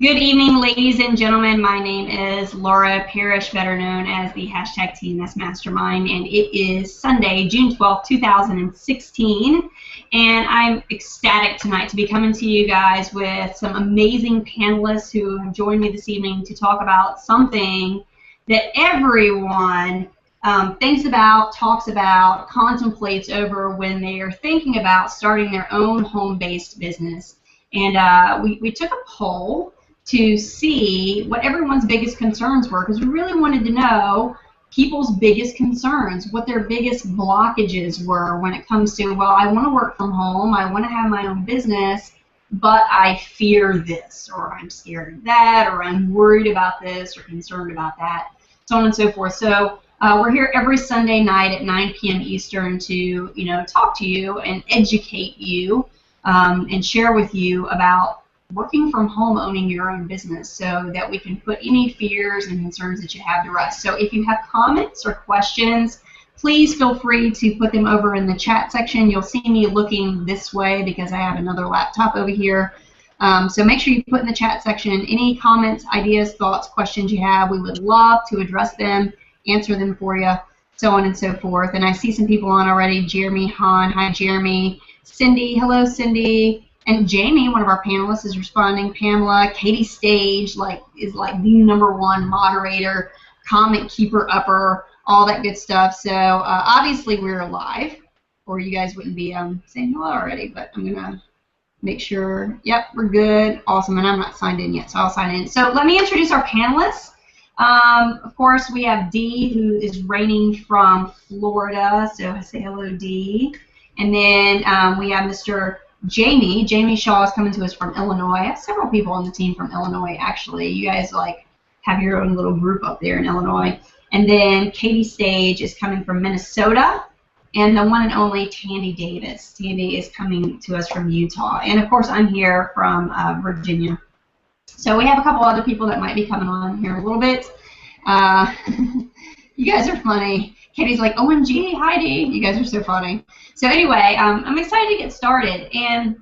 Good evening, ladies and gentlemen. My name is Laura Parrish, better known as the hashtag TMS Mastermind, and it is Sunday, June 12th, 2016, and I'm ecstatic tonight to be coming to you guys with some amazing panelists who have joined me this evening to talk about something that everyone thinks about, talks about, contemplates over when they are thinking about starting their own home-based business. And we took a poll to see what everyone's biggest concerns were, because we really wanted to know people's biggest concerns, what their biggest blockages were when it comes to, well, I want to work from home, I want to have my own business, but I fear this, or I'm scared of that, or I'm worried about this, or concerned about that, so on and so forth. So we're here every Sunday night at 9 p.m. Eastern to, talk to you and educate you and share with you about working from home, owning your own business, so that we can put any fears and concerns that you have to rest. So if you have comments or questions, please feel free to put them over in the chat section. You'll see me looking this way because I have another laptop over here. So make sure you put in the chat section any comments, ideas, thoughts, questions you have. We would love to address them, answer them for you, so on and so forth. And I see some people on already. Jeremy Hahn, hi Jeremy. Cindy, hello Cindy. And Jamie, one of our panelists, is responding. Pamela, Katie Stage, is the #1 moderator, comment keeper upper, all that good stuff. So obviously we're live, or you guys wouldn't be saying hello already. But I'm gonna make sure. Yep, we're good. Awesome. And I'm not signed in yet, so I'll sign in. So let me introduce our panelists. Of course, we have Dee, who is reigning from Florida. So say hello, Dee. And then we have Mr. Jamie Shaw is coming to us from Illinois. I have several people on the team from Illinois, actually. You guys have your own little group up there in Illinois. And then Katie Stage is coming from Minnesota, and the one and only Tandy Davis. Tandy is coming to us from Utah. And of course, I'm here from Virginia. So we have a couple other people that might be coming on here in a little bit. You guys are funny. Katie's like, OMG, Heidi. You guys are so funny. So anyway, I'm excited to get started. And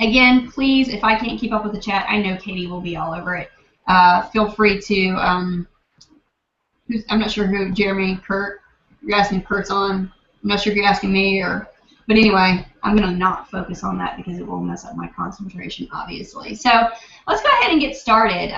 again, please, if I can't keep up with the chat, I know Katie will be all over it. Feel free to, I'm not sure who, Jeremy, Kurt, you're asking Kurt's on. I'm not sure if you're asking me, but anyway, I'm going to not focus on that because it will mess up my concentration, obviously. So let's go ahead and get started.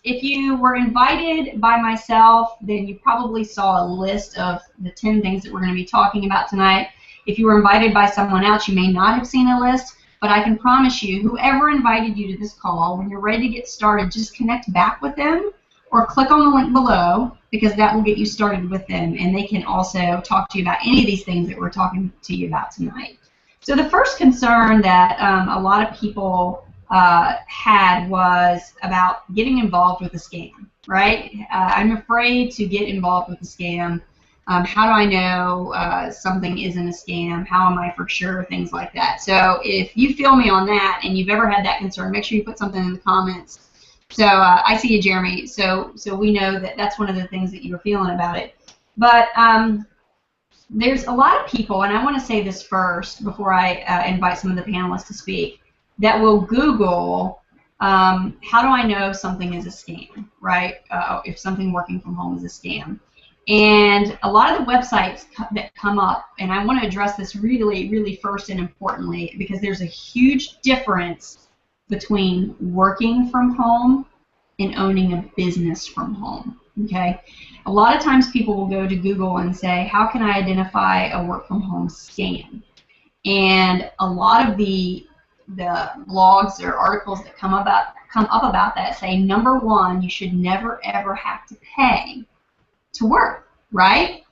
If you were invited by myself, then you probably saw a list of the 10 things that we're going to be talking about tonight. If you were invited by someone else, you may not have seen a list, but I can promise you, whoever invited you to this call, when you're ready to get started, just connect back with them or click on the link below, because that will get you started with them, and they can also talk to you about any of these things that we're talking to you about tonight. So the first concern that a lot of people had was about getting involved with a scam, right? I'm afraid to get involved with a scam. How do I know something isn't a scam? How am I for sure? Things like that. So if you feel me on that and you've ever had that concern, make sure you put something in the comments. So I see you, Jeremy. So we know that that's one of the things that you were feeling about it. But there's a lot of people, and I want to say this first before I invite some of the panelists to speak, that will Google, how do I know something is a scam, right? If something working from home is a scam. And a lot of the websites that come up, and I want to address this really, really first and importantly, because there's a huge difference between working from home and owning a business from home, okay? A lot of times people will go to Google and say, how can I identify a work from home scam? And a lot of the blogs or articles that come up about that say, number one, you should never ever have to pay to work, right?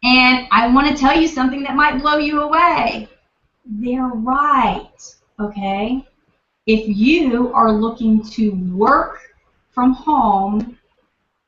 And I want to tell you something that might blow you away. They're right, okay? If you are looking to work from home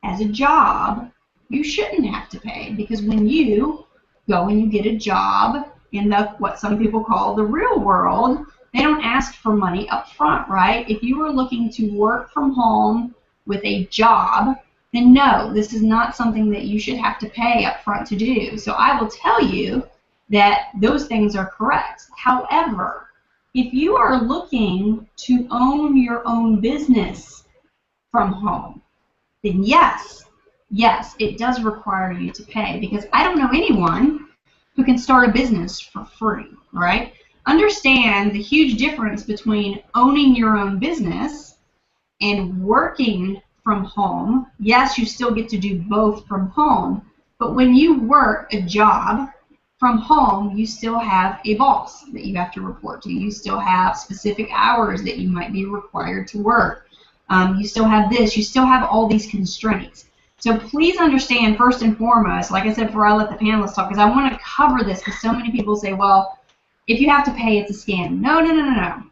as a job, you shouldn't have to pay, because when you go and you get a job in what some people call the real world, they don't ask for money up front, right? If you are looking to work from home with a job, then no, this is not something that you should have to pay up front to do. So I will tell you that those things are correct. However, if you are looking to own your own business from home, then yes, it does require you to pay, because I don't know anyone who can start a business for free, all right? Understand the huge difference between owning your own business and working from home. Yes, you still get to do both from home, but when you work a job from home, you still have a boss that you have to report to. You still have specific hours that you might be required to work. You still have this. You still have all these constraints. So please understand, first and foremost, like I said before I let the panelists talk, because I want to cover this, because so many people say, well, if you have to pay, it's a scam. No, no, no, no, no.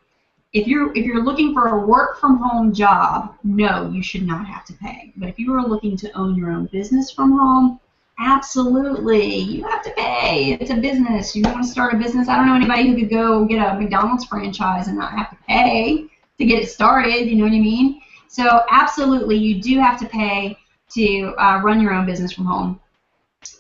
If you're looking for a work from home job, no, you should not have to pay. But if you are looking to own your own business from home, absolutely, you have to pay. It's a business. You want to start a business. I don't know anybody who could go get a McDonald's franchise and not have to pay to get it started. You know what I mean? So absolutely, you do have to pay to run your own business from home.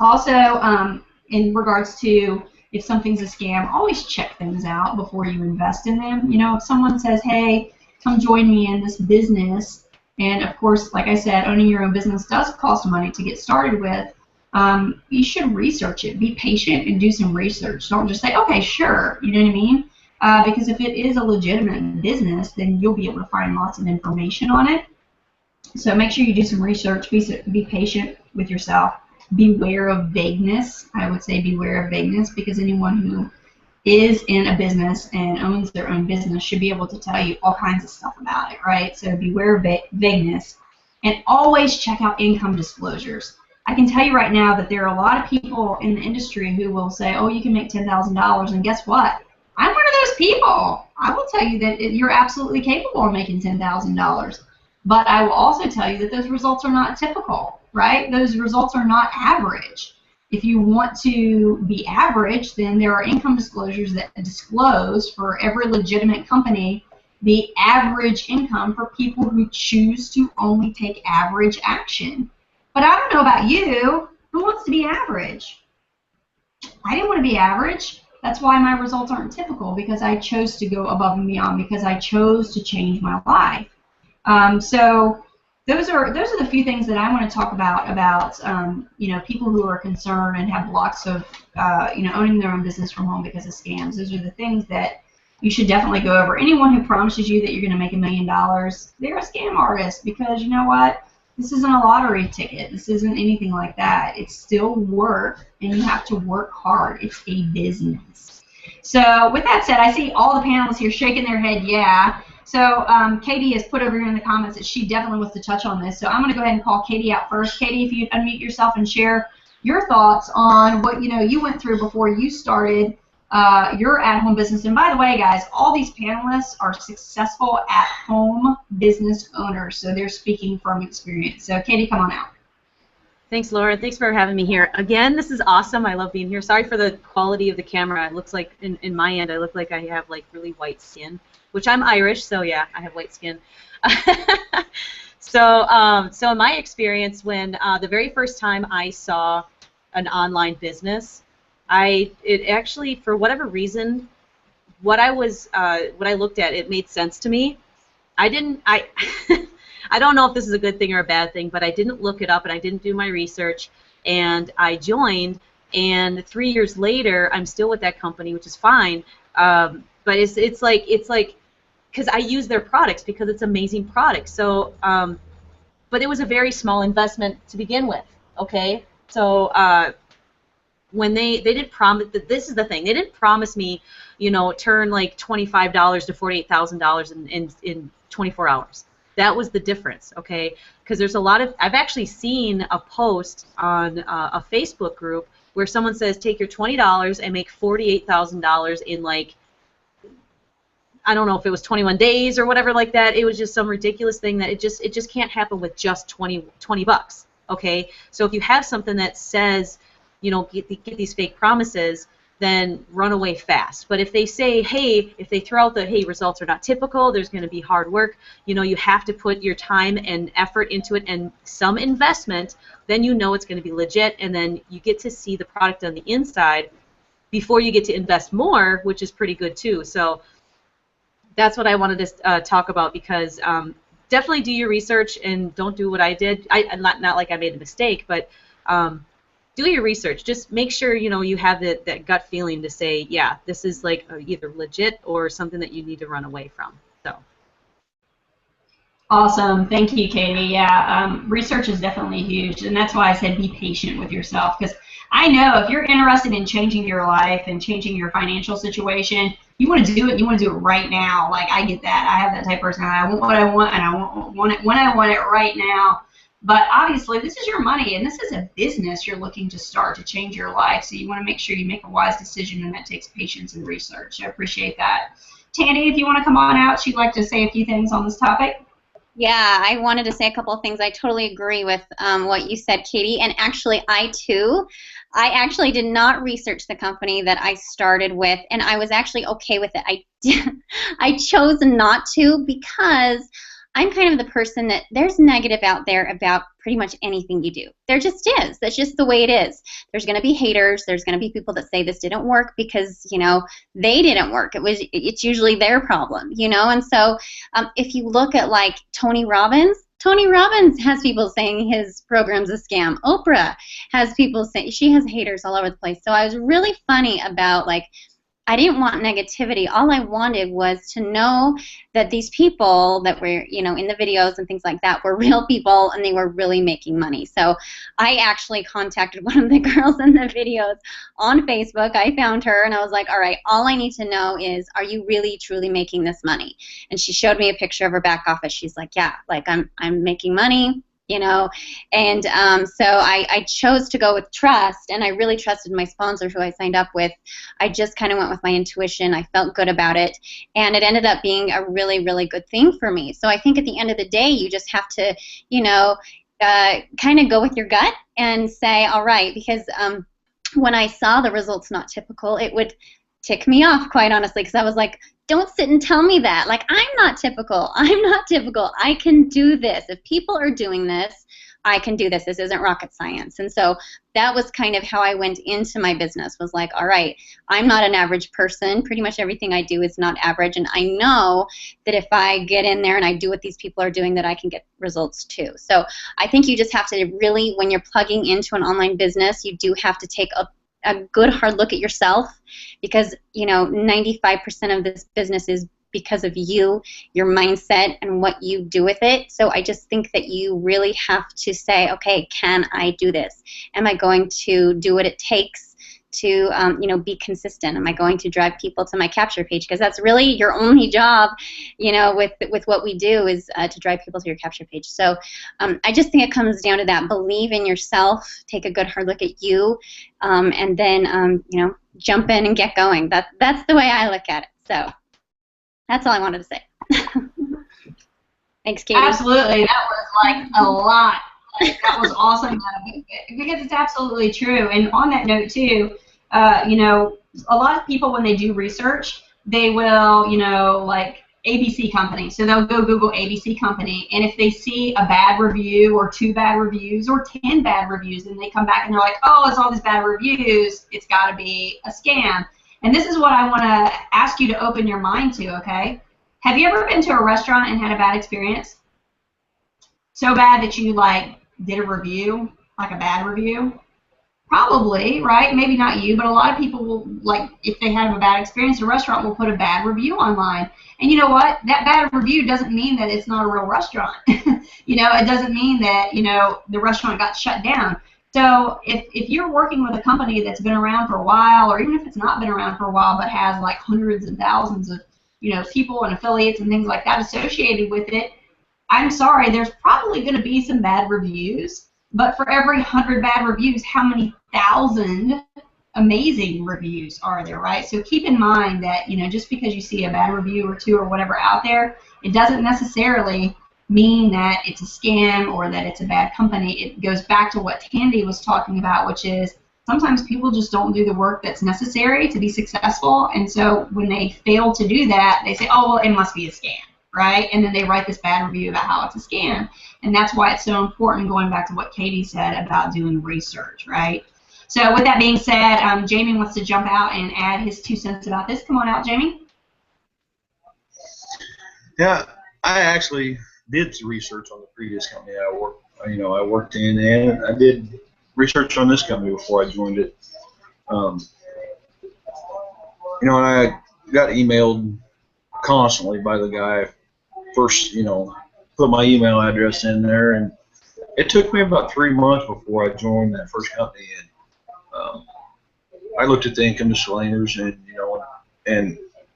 Also, in regards to if something's a scam, always check things out before you invest in them. You know, if someone says, hey, come join me in this business, and of course, like I said, owning your own business does cost money to get started with, you should research it. Be patient and do some research. Don't just say, okay, sure, you know what I mean? Because if it is a legitimate business, then you'll be able to find lots of information on it. So make sure you do some research. Be patient with yourself. Beware of vagueness. I would say beware of vagueness, because anyone who is in a business and owns their own business should be able to tell you all kinds of stuff about it, right? So beware of vagueness. And always check out income disclosures. I can tell you right now that there are a lot of people in the industry who will say, oh, you can make $10,000, and guess what? I'm one of those people. I will tell you that you're absolutely capable of making $10,000. But I will also tell you that those results are not typical, right? Those results are not average. If you want to be average, then there are income disclosures that disclose for every legitimate company the average income for people who choose to only take average action. But I don't know about you. Who wants to be average? I didn't want to be average. That's why my results aren't typical, because I chose to go above and beyond, because I chose to change my life. So those are the few things that I want to talk about you know, people who are concerned and have blocks of you know, owning their own business from home because of scams. Those are the things that you should definitely go over. Anyone who promises you that you're going to make $1 million, they're a scam artist, because you know what? This isn't a lottery ticket. This isn't anything like that. It's still work, and you have to work hard. It's a business. So with that said, I see all the panelists here shaking their head, yeah. So Katie has put over here in the comments that she definitely wants to touch on this. So I'm going to go ahead and call Katie out first. Katie, if you'd unmute yourself and share your thoughts on what you went through before you started your at-home business. And by the way, guys, all these panelists are successful at-home business owners, so they're speaking from experience. So Katie, come on out. Thanks, Laura. Thanks for having me here. Again, this is awesome. I love being here. Sorry for the quality of the camera. It looks like, in my end, I look like I have like really white skin, which I'm Irish, so yeah, I have white skin. So in my experience, when the very first time I saw an online business, it actually, for whatever reason, what I looked at, it made sense to me. I don't know if this is a good thing or a bad thing, but I didn't look it up and I didn't do my research, and I joined, and 3 years later I'm still with that company, which is fine. But it's like because I use their products, because it's amazing products. So but it was a very small investment to begin with. Okay, so when they didn't promise, this is the thing, they didn't promise me, you know, turn like $25 to $48,000 in 24 hours. That was the difference, okay? Because there's a lot of, I've actually seen a post on a Facebook group where someone says, take your $20 and make $48,000 in like, I don't know if it was 21 days or whatever like that. It was just some ridiculous thing that it just can't happen with just 20 bucks, okay? So if you have something that says, you know, get these fake promises, then run away fast. But if they say, hey, if they throw out the, hey, results are not typical, there's going to be hard work, you know, you have to put your time and effort into it and some investment, then you know it's going to be legit, and then you get to see the product on the inside before you get to invest more, which is pretty good too. So that's what I wanted to talk about, because definitely do your research and don't do what I did. Not like I made a mistake, but do your research. Just make sure you have that gut feeling to say, yeah, this is like either legit or something that you need to run away from. So. Awesome. Thank you, Katie. Yeah, research is definitely huge, and that's why I said be patient with yourself, because I know if you're interested in changing your life and changing your financial situation, you want to do it. You want to do it right now. Like, I get that. I have that type of personality. I want what I want, and I want it when I want it right now. But obviously, this is your money, and this is a business you're looking to start to change your life. So you want to make sure you make a wise decision, and that takes patience and research. I appreciate that. Tandy, if you want to come on out, she'd like to say a few things on this topic. Yeah, I wanted to say a couple of things. I totally agree with what you said, Katie. And actually, I actually did not research the company that I started with, and I was actually okay with it. I chose not to because I'm kind of the person that there's negative out there about pretty much anything you do. There just is. That's just the way it is. There's going to be haters. There's going to be people that say this didn't work because, they didn't work. It's usually their problem, And so if you look at like Tony Robbins has people saying his program's a scam. Oprah has people saying, she has haters all over the place. So I was really funny about I didn't want negativity. All I wanted was to know that these people that were, in the videos and things like that were real people and they were really making money. So I actually contacted one of the girls in the videos on Facebook. I found her and I was like, all right, all I need to know is, are you really truly making this money? And she showed me a picture of her back office. She's like, yeah, I'm making money. And so I chose to go with trust, and I really trusted my sponsor who I signed up with. I just kind of went with my intuition. I felt good about it, and it ended up being a really, really good thing for me. So I think at the end of the day, you just have to, kind of go with your gut and say, all right, because when I saw the results not typical, it would tick me off, quite honestly, because I was like, don't sit and tell me that. I'm not typical. I'm not typical. I can do this. If people are doing this, I can do this. This isn't rocket science. And so that was kind of how I went into my business, was like, all right, I'm not an average person. Pretty much everything I do is not average. And I know that if I get in there and I do what these people are doing, that I can get results too. So I think you just have to really, when you're plugging into an online business, you do have to take a good hard look at yourself, because 95% of this business is because of you, your mindset, and what you do with it. So I just think that you really have to say, okay, can I do this? Am I going to do what it takes to be consistent? Am I going to drive people to my capture page? Because that's really your only job, with what we do, is to drive people to your capture page. So I just think it comes down to that. Believe in yourself, take a good hard look at you, and then jump in and get going. That's the way I look at it. So that's all I wanted to say. Thanks, Katie. Absolutely, that was a lot. That was awesome, because it's absolutely true. And on that note too, a lot of people, when they do research, they will, ABC company. So they'll go Google ABC company, and if they see a bad review or 2 bad reviews or 10 bad reviews, and they come back and they're like, oh, it's all these bad reviews, it's got to be a scam. And this is what I want to ask you to open your mind to, okay? Have you ever been to a restaurant and had a bad experience? So bad that you did a review, a bad review? Probably, right? Maybe not you, but a lot of people will, if they have a bad experience, a restaurant will put a bad review online. And you know what? That bad review doesn't mean that it's not a real restaurant. It doesn't mean that, the restaurant got shut down. So if you're working with a company that's been around for a while, or even if it's not been around for a while but has hundreds and thousands of, people and affiliates and things like that associated with it, I'm sorry, there's probably going to be some bad reviews. But for every 100 bad reviews, how many thousand amazing reviews are there, right? So keep in mind that, just because you see a bad review or 2 or whatever out there, it doesn't necessarily mean that it's a scam or that it's a bad company. It goes back to what Tandy was talking about, which is sometimes people just don't do the work that's necessary to be successful. And so when they fail to do that, they say, oh, well, it must be a scam, right? And then they write this bad review about how it's a scam. And that's why it's so important, going back to what Katie said about doing research, right? So with that being said, Jamie wants to jump out and add his 2 cents about this. Come on out, Jamie. Yeah, I actually did research on the previous company I worked in, and I did research on this company before I joined it. And I got emailed constantly by the guy. First, put my email address in there, and it took me about 3 months before I joined that first company. And I looked at the income disclaimers, and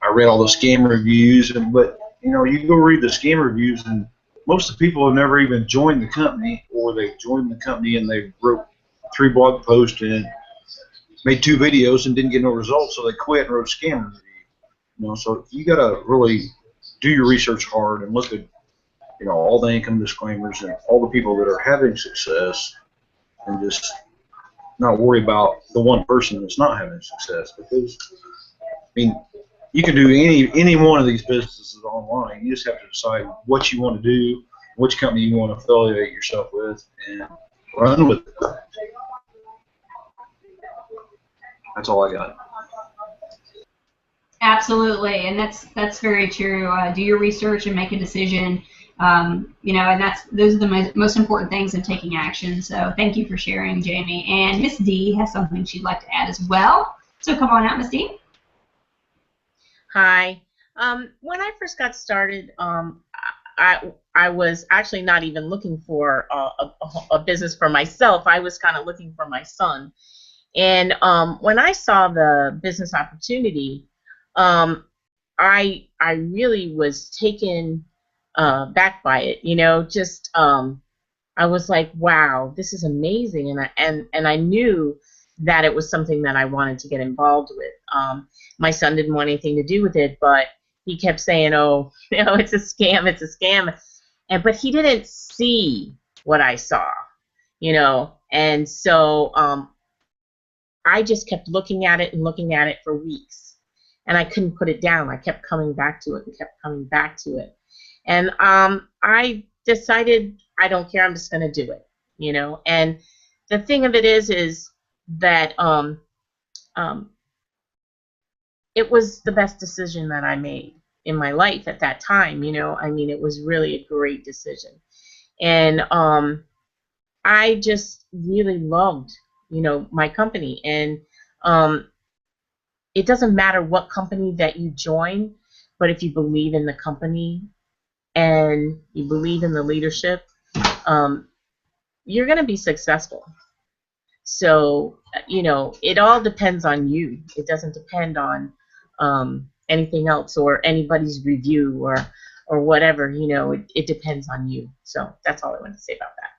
I read all the scam reviews. But you go read the scam reviews, and most of the people have never even joined the company, or they've joined the company and they wrote 3 blog posts and made 2 videos and didn't get no results, so they quit and wrote a scam review. So you got to really do your research hard and look at all the income disclaimers and all the people that are having success, and just not worry about the one person that's not having success. Because you can do any one of these businesses online. You just have to decide what you want to do, which company you want to affiliate yourself with, and run with it. That's all I got. Absolutely, and that's very true. Do your research and make a decision. And those are the most important things in taking action. So thank you for sharing, Jamie. And Miss D has something she'd like to add as well. So come on out, Miss D. Hi. When I first got started, I was actually not even looking for a business for myself. I was kind of looking for my son. And when I saw the business opportunity, I really was taken back by it. I was like, wow, this is amazing, and I knew that it was something that I wanted to get involved with. My son didn't want anything to do with it, but he kept saying, "Oh, it's a scam, it's a scam," but he didn't see what I saw, and so I just kept looking at it and looking at it for weeks, and I couldn't put it down. I kept coming back to it and kept coming back to it, and I decided I don't care. I'm just going to do it, And the thing of it is that it was the best decision that I made in my life at that time. It was really a great decision, and I just really loved, my company. And it doesn't matter what company that you join, but if you believe in the company and you believe in the leadership, you're going to be successful. So, it all depends on you. It doesn't depend on anything else or anybody's review or whatever. It depends on you. So that's all I want to say about that.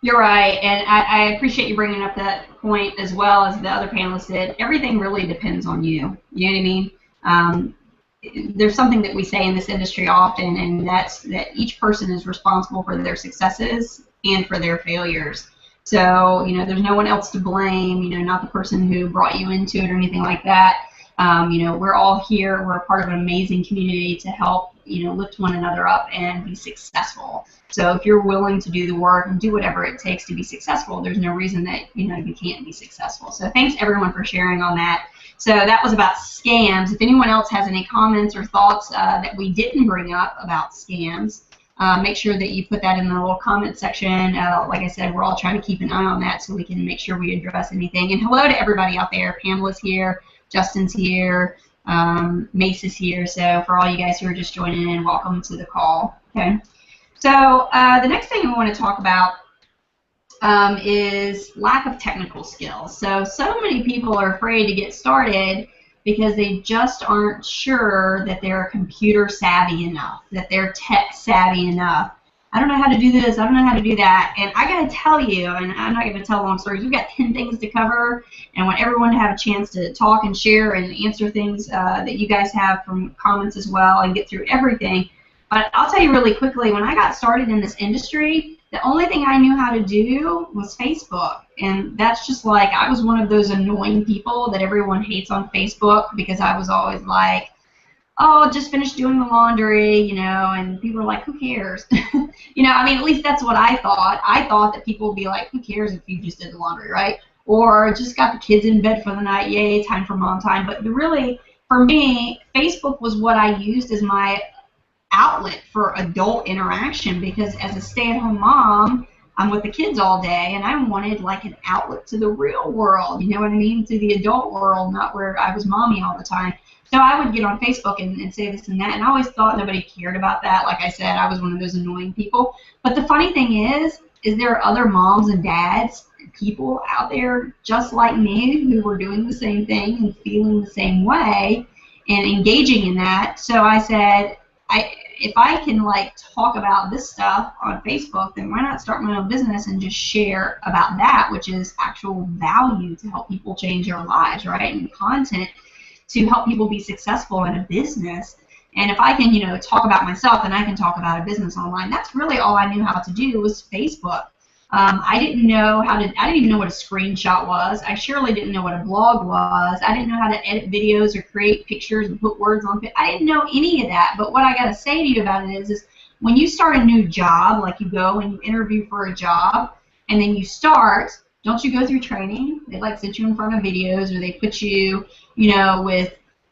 You're right, and I appreciate you bringing up that point as well as the other panelists did. Everything really depends on you. You know what I mean? There's something that we say in this industry often, and that's that each person is responsible for their successes and for their failures. So, there's no one else to blame, not the person who brought you into it or anything like that. We're all here. We're a part of an amazing community to help, lift one another up and be successful. So if you're willing to do the work and do whatever it takes to be successful, there's no reason that, you can't be successful. So thanks everyone for sharing on that. So that was about scams. If anyone else has any comments or thoughts that we didn't bring up about scams, make sure that you put that in the little comment section. Like I said, we're all trying to keep an eye on that so we can make sure we address anything. And hello to everybody out there. Pamela's here. Justin's here. Mace is here. So for all you guys who are just joining in, welcome to the call. Okay. So the next thing we want to talk about is lack of technical skills. So many people are afraid to get started because they just aren't sure that they're computer savvy enough, that they're tech savvy enough. I don't know how to do this, I don't know how to do that. And I got to tell you, and I'm not going to tell long stories, we've got 10 things to cover, and I want everyone to have a chance to talk and share and answer things that you guys have from comments as well and get through everything. But I'll tell you really quickly, when I got started in this industry, the only thing I knew how to do was Facebook. And that's just like, I was one of those annoying people that everyone hates on Facebook because I was always like, oh, just finished doing the laundry, and people are like, who cares? At least that's what I thought. I thought that people would be like, who cares if you just did the laundry, right? Or just got the kids in bed for the night, yay, time for mom time. But really, for me, Facebook was what I used as my outlet for adult interaction, because as a stay-at-home mom, I'm with the kids all day, and I wanted like an outlet to the real world, you know what I mean, to the adult world, not where I was mommy all the time. So I would get on Facebook and say this and that, and I always thought nobody cared about that. Like I said, I was one of those annoying people. But the funny thing is there are other moms and dads, people out there just like me who were doing the same thing and feeling the same way and engaging in that. So I said, if I can like talk about this stuff on Facebook, then why not start my own business and just share about that, which is actual value to help people change their lives, right? And content to help people be successful in a business. And if I can, talk about myself, then I can talk about a business online. That's really all I knew how to do was Facebook. I didn't even know what a screenshot was. I surely didn't know what a blog was. I didn't know how to edit videos or create pictures and put words on it. I didn't know any of that. But what I got to say to you about it is when you start a new job, like you go and you interview for a job, and then you start, don't you go through training? They like sit you in front of videos, or they put you,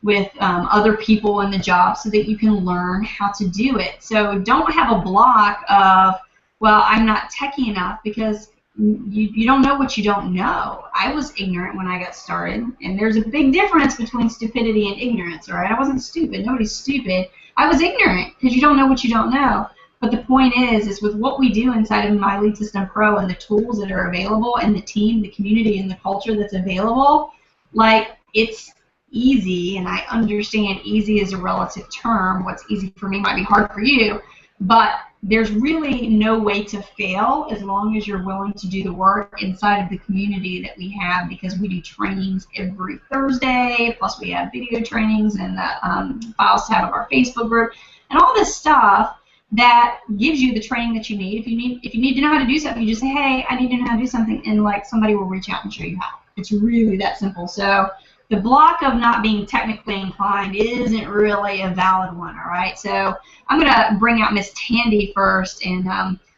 with other people in the job so that you can learn how to do it. So don't have a block of, well, I'm not techie enough, because you don't know what you don't know. I was ignorant when I got started, and there's a big difference between stupidity and ignorance, all right? I wasn't stupid. Nobody's stupid. I was ignorant, because you don't know what you don't know. But the point is with what we do inside of My Lead System Pro and the tools that are available and the team, the community, and the culture that's available, like, it's easy, and I understand easy is a relative term. What's easy for me might be hard for you, but there's really no way to fail as long as you're willing to do the work inside of the community that we have, because we do trainings every Thursday, plus we have video trainings and the files tab of our Facebook group, and all this stuff that gives you the training that you need. If you need to know how to do something, you just say, hey, I need to know how to do something, and like somebody will reach out and show you how. It's really that simple. So the block of not being technically inclined isn't really a valid one, all right? So I'm going to bring out Miss Tandy first and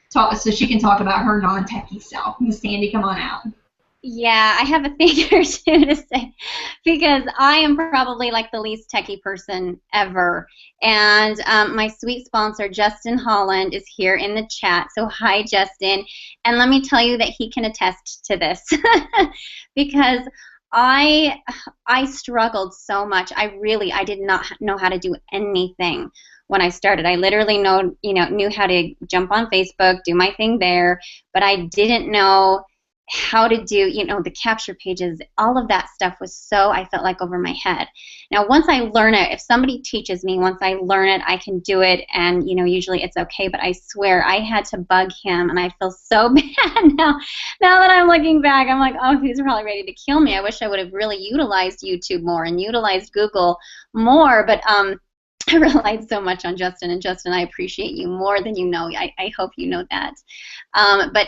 talk, so she can talk about her non-techie self. Miss Tandy, come on out. Yeah, I have a thing or two to say, because I am probably like the least techie person ever. And my sweet sponsor, Justin Holland, is here in the chat. So hi, Justin. And let me tell you that he can attest to this because I struggled so much. I did not know how to do anything when I started. I literally knew how to jump on Facebook, do my thing there, but I didn't know how to do, the capture pages. All of that stuff was so, I felt like, over my head. Now, once I learn it, if somebody teaches me, once I learn it, I can do it, and, usually it's okay, but I swear I had to bug him, and I feel so bad now. Now that I'm looking back, I'm like, oh, he's probably ready to kill me. I wish I would have really utilized YouTube more and utilized Google more, but I relied so much on Justin, and Justin, I appreciate you more than you know. I hope you know that. But,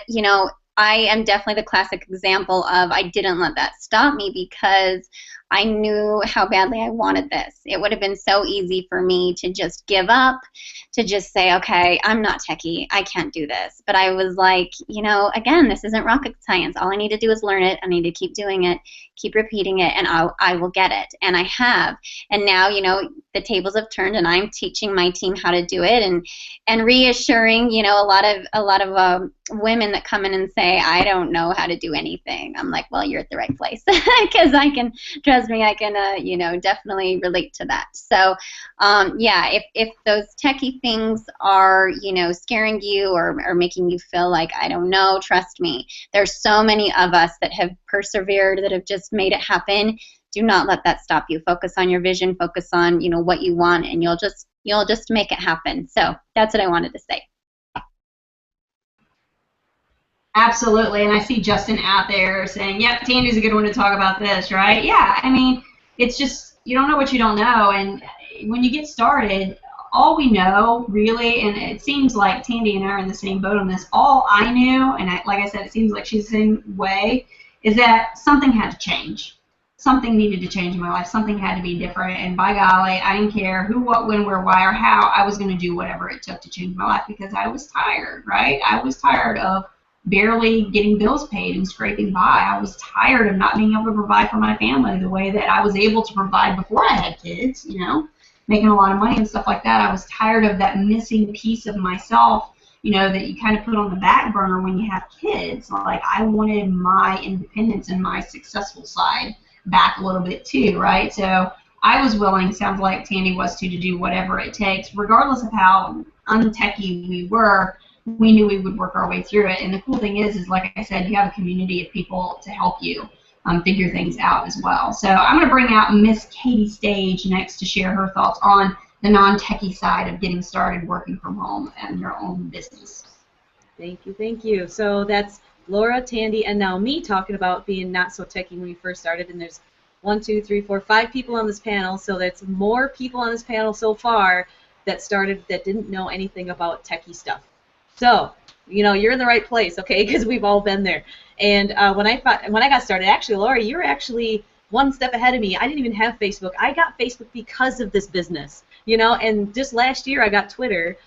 I am definitely the classic example of I didn't let that stop me because I knew how badly I wanted this. It would have been so easy for me to just give up, to just say, okay, I'm not techie, I can't do this. But I was like, again, this isn't rocket science. All I need to do is learn it. I need to keep doing it, keep repeating it, and I will get it. And I have. And now, the tables have turned, and I'm teaching my team how to do it, and reassuring, a lot of women that come in and say, I don't know how to do anything. I'm like, well, you're at the right place, because trust me, I can, definitely relate to that. So, yeah, if those techie things are, scaring you or making you feel like, I don't know, trust me, there's so many of us that have persevered, that have just made it happen. Do not let that stop you. Focus on your vision, focus on, what you want, and you'll just make it happen. So that's what I wanted to say. Absolutely, and I see Justin out there saying, yep, Tandy's a good one to talk about this, right? Yeah, I mean, it's just, you don't know what you don't know, and when you get started, all we know, really, and it seems like Tandy and I are in the same boat on this, all I knew, and like I said, it seems like she's the same way, is that something had to change. Something needed to change in my life. Something had to be different, and by golly, I didn't care who, what, when, where, why, or how. I was going to do whatever it took to change my life because I was tired, right? I was tired of barely getting bills paid and scraping by. I was tired of not being able to provide for my family the way that I was able to provide before I had kids, you know, making a lot of money and stuff like that. I was tired of that missing piece of myself, you know, that you kind of put on the back burner when you have kids. Like, I wanted my independence and my successful side back a little bit too, right? So I was willing, sounds like Tandy was too, to do whatever it takes, regardless of how untechy we were. We knew we would work our way through it. And the cool thing is like I said, you have a community of people to help you figure things out as well. So I'm going to bring out Miss Katie Stage next to share her thoughts on the non-techie side of getting started working from home and your own business. Thank you, thank you. So that's Laura, Tandy, and now me talking about being not so techie when we first started. And there's 1, 2, 3, 4, 5 people on this panel. So that's more people on this panel so far that started that didn't know anything about techie stuff. So, you know, you're in the right place, okay, because we've all been there. And when I got started, actually, Laura, you were actually one step ahead of me. I didn't even have Facebook. I got Facebook because of this business, you know, and just last year I got Twitter,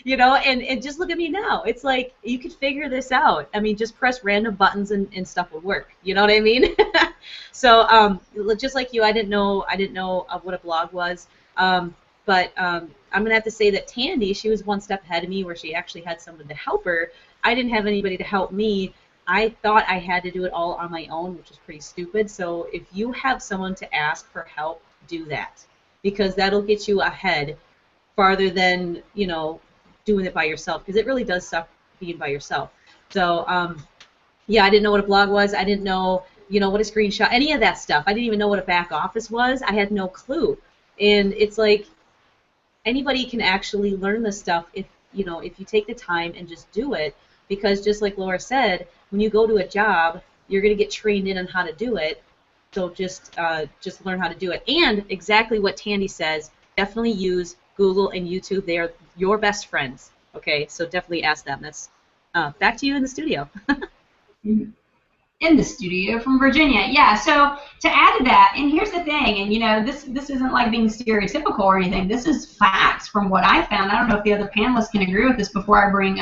you know, and just look at me now. It's like you could figure this out. I mean, just press random buttons and stuff would work. You know what I mean? So just like you, I didn't know of what a blog was. But I'm going to have to say that Tandy, she was one step ahead of me where she actually had someone to help her. I didn't have anybody to help me. I thought I had to do it all on my own, which is pretty stupid. So if you have someone to ask for help, do that, because that'll get you ahead farther than, you know, doing it by yourself, because it really does suck being by yourself. So, yeah, I didn't know what a blog was. I didn't know, you know, what a screenshot, any of that stuff. I didn't even know what a back office was. I had no clue. And it's like, anybody can actually learn this stuff if you take the time and just do it, because just like Laura said, when you go to a job, you're going to get trained in on how to do it. So just learn how to do it. And exactly what Tandy says, definitely use Google and YouTube. They are your best friends. Okay, so definitely ask them. That's back to you in the studio. In the studio from Virginia. Yeah, so to add to that, and here's the thing, and you know, this isn't like being stereotypical or anything. This is facts from what I found. I don't know if the other panelists can agree with this before I bring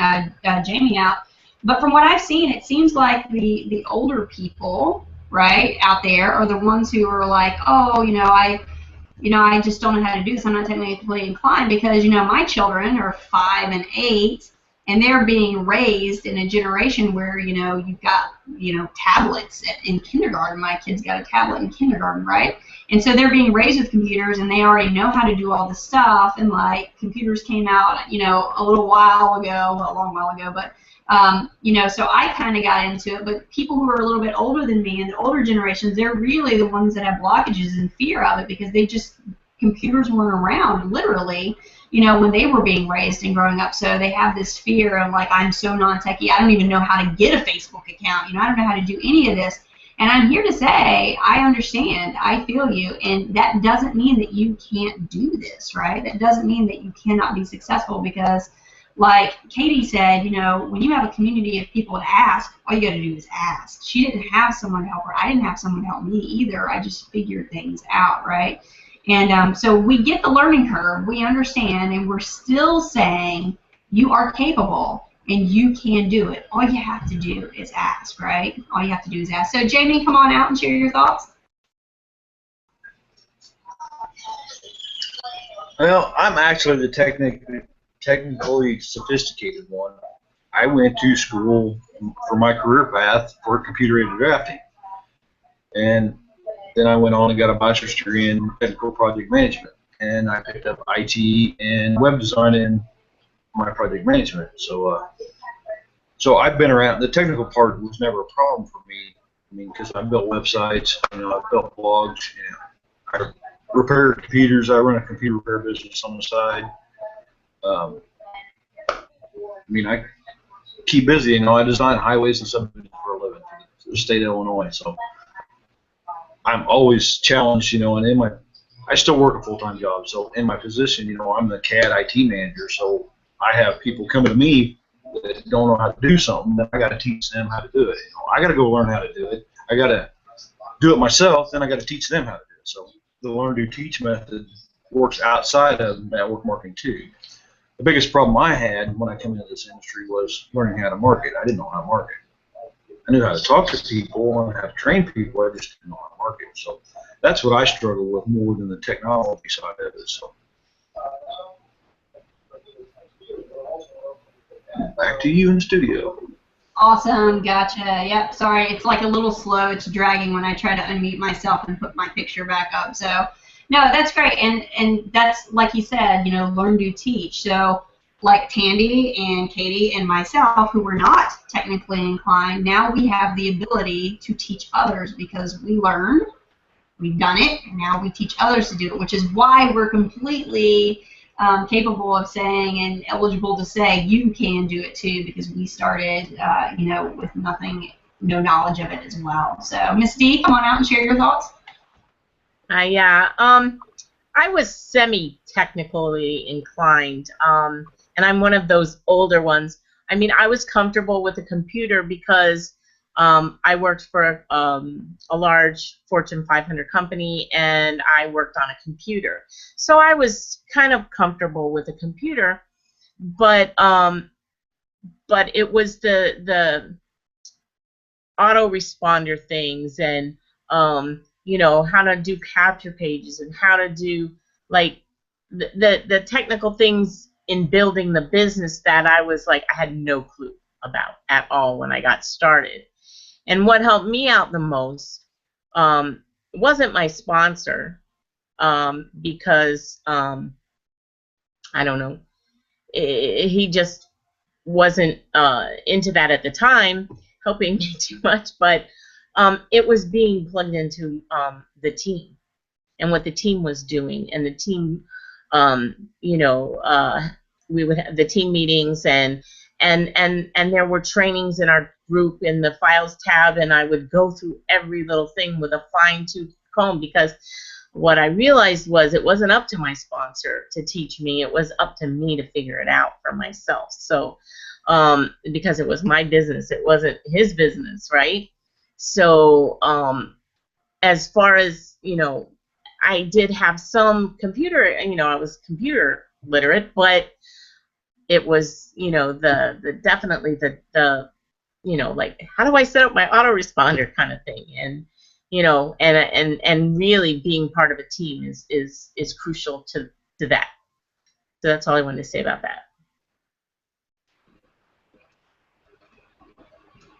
Jamie out, but from what I've seen, it seems like the older people, right, out there are the ones who are like, oh, I just don't know how to do this. I'm not technically inclined, because, you know, my children are 5 and 8, and they're being raised in a generation where, you know, you've got, you know, tablets in kindergarten. My kid's got a tablet in kindergarten, right? And so they're being raised with computers, and they already know how to do all this stuff. And, like, computers came out, you know, a little while ago, well, a long while ago, but, you know, so I kind of got into it. But people who are a little bit older than me, and the older generations, they're really the ones that have blockages and fear of it, because computers weren't around, literally, you know, when they were being raised and growing up. So they have this fear of, like, I'm so non-techie, I don't even know how to get a Facebook account. You know, I don't know how to do any of this. And I'm here to say, I understand, I feel you, and that doesn't mean that you can't do this, right? That doesn't mean that you cannot be successful, because, like Katie said, you know, when you have a community of people to ask, all you got to do is ask. She didn't have someone to help her. I didn't have someone to help me either. I just figured things out, right? And so we get the learning curve, we understand, and we're still saying you are capable and you can do it. All you have to do is ask, right? All you have to do is ask. So Jamie, come on out and share your thoughts. Well, I'm actually the technically sophisticated one. I went to school for my career path for computer-aided drafting. And then I went on and got a bachelor's degree in technical project management, and I picked up IT and web design in my project management. So, so I've been around. The technical part was never a problem for me. I mean, because I built websites, you know, I built blogs, you know, I repair computers. I run a computer repair business on the side. I mean, I keep busy. You know, I design highways and subdivisions for a living for the state of Illinois. So I'm always challenged, you know, and I still work a full-time job, so in my position, you know, I'm the CAD IT manager, so I have people coming to me that don't know how to do something, then I got to teach them how to do it. You know, I got to go learn how to do it. I got to do it myself, then I got to teach them how to do it. So the learn, do, teach method works outside of network marketing too. the biggest problem I had when I came into this industry was learning how to market. I didn't know how to market. I knew how to talk to people and how to train people. I just didn't know how to market. So that's what I struggle with more than the technology side of it. So back to you in the studio. Awesome, gotcha. Yep, sorry, it's like a little slow. It's dragging when I try to unmute myself and put my picture back up. So, no, that's great, and that's like you said, you know, learn to teach. So, like Tandy and Katie and myself, who were not technically inclined, now we have the ability to teach others because we learned, we've done it, and now we teach others to do it, which is why we're completely capable of saying and eligible to say you can do it too, because we started, you know, with nothing, no knowledge of it as well. So, Miss D, come on out and share your thoughts. Yeah. I was semi-technically inclined, and I'm one of those older ones. I mean, I was comfortable with a computer because I worked for a large Fortune 500 company, and I worked on a computer. So I was kind of comfortable with a computer, but it was the autoresponder things and you know, how to do capture pages and how to do like the technical things in building the business that I was like I had no clue about at all when I got started. And what helped me out the most wasn't my sponsor, because I don't know, he just wasn't into that at the time, helping me too much, but it was being plugged into the team and what the team was doing, and the team, you know, we would have the team meetings, and there were trainings in our group in the files tab, and I would go through every little thing with a fine-tooth comb, because what I realized was it wasn't up to my sponsor to teach me, it was up to me to figure it out for myself. So because it was my business, it wasn't his business, right? So as far as, you know, I did have some computer, you know, I was computer literate, but it was, you know, definitely the you know, like, how do I set up my autoresponder kind of thing, and you know, and really being part of a team is crucial to that. So that's all I wanted to say about that.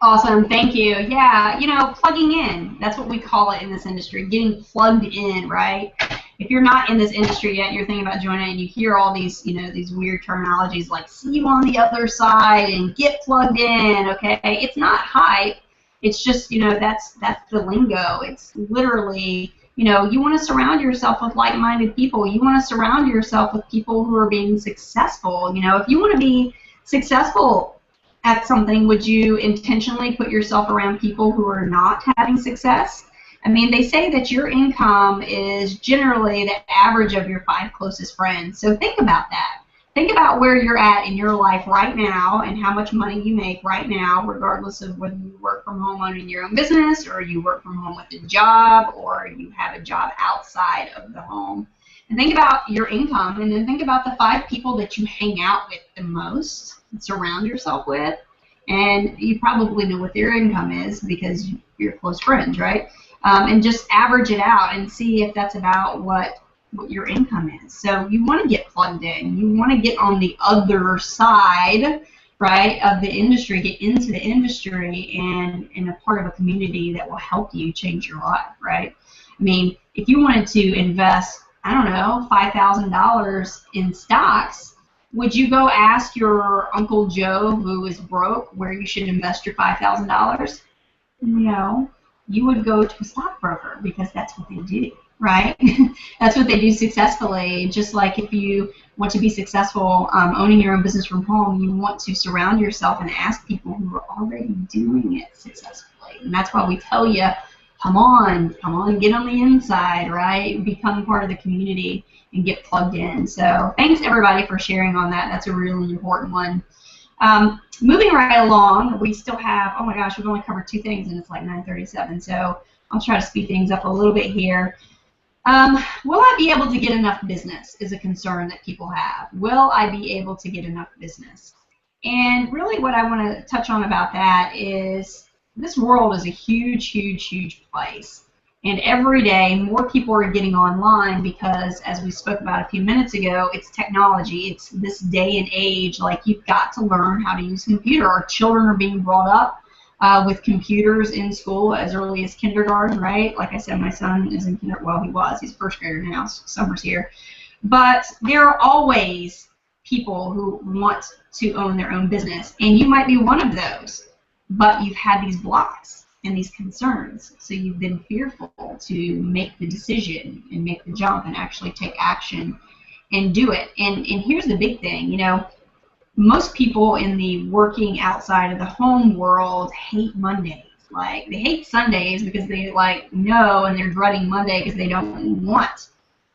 Awesome, thank you. Yeah, you know, plugging in, that's what we call it in this industry, getting plugged in, right? If you're not in this industry yet and you're thinking about joining and you hear all these, you know, these weird terminologies like see you on the other side and get plugged in, okay? It's not hype. It's just, you know, that's the lingo. It's literally, you know, you want to surround yourself with like-minded people. You want to surround yourself with people who are being successful. You know, if you want to be successful at something, would you intentionally put yourself around people who are not having success? I mean, they say that your income is generally the average of your 5 closest friends. So think about that. Think about where you're at in your life right now and how much money you make right now, regardless of whether you work from home owning your own business, or you work from home with a job, or you have a job outside of the home. And think about your income, and then think about the 5 people that you hang out with the most, surround yourself with, and you probably know what their income is because you're close friends, right? And just average it out and see if that's about what your income is. So you want to get plugged in. You want to get on the other side, right, of the industry, get into the industry and a part of a community that will help you change your life, right? I mean, if you wanted to invest, I don't know, $5,000 in stocks, would you go ask your Uncle Joe, who is broke, where you should invest your $5,000? No. You would go to a stockbroker because that's what they do, right? That's what they do successfully. Just like if you want to be successful owning your own business from home, you want to surround yourself and ask people who are already doing it successfully. And that's why we tell you, come on, get on the inside, right? Become part of the community and get plugged in. So thanks everybody for sharing on that. That's a really important one. Moving right along, we still have, oh my gosh, we've only covered 2 things and it's like 9:37, so I'll try to speed things up a little bit here. Will I be able to get enough business is a concern that people have. Will I be able to get enough business? And really what I want to touch on about that is this world is a huge, huge, huge place. And every day more people are getting online because, as we spoke about a few minutes ago, it's technology. It's this day and age, like you've got to learn how to use a computer. Our children are being brought up with computers in school as early as kindergarten, right? Like I said, my son is in kindergarten. Well, he was. He's a first grader now. Summer's here. But there are always people who want to own their own business, and you might be one of those. But you've had these blocks and these concerns, so you've been fearful to make the decision and make the jump and actually take action and do it. And here's the big thing, you know, most people in the working outside of the home world hate Mondays. Like, they hate Sundays because they know, and they're dreading Monday because they don't want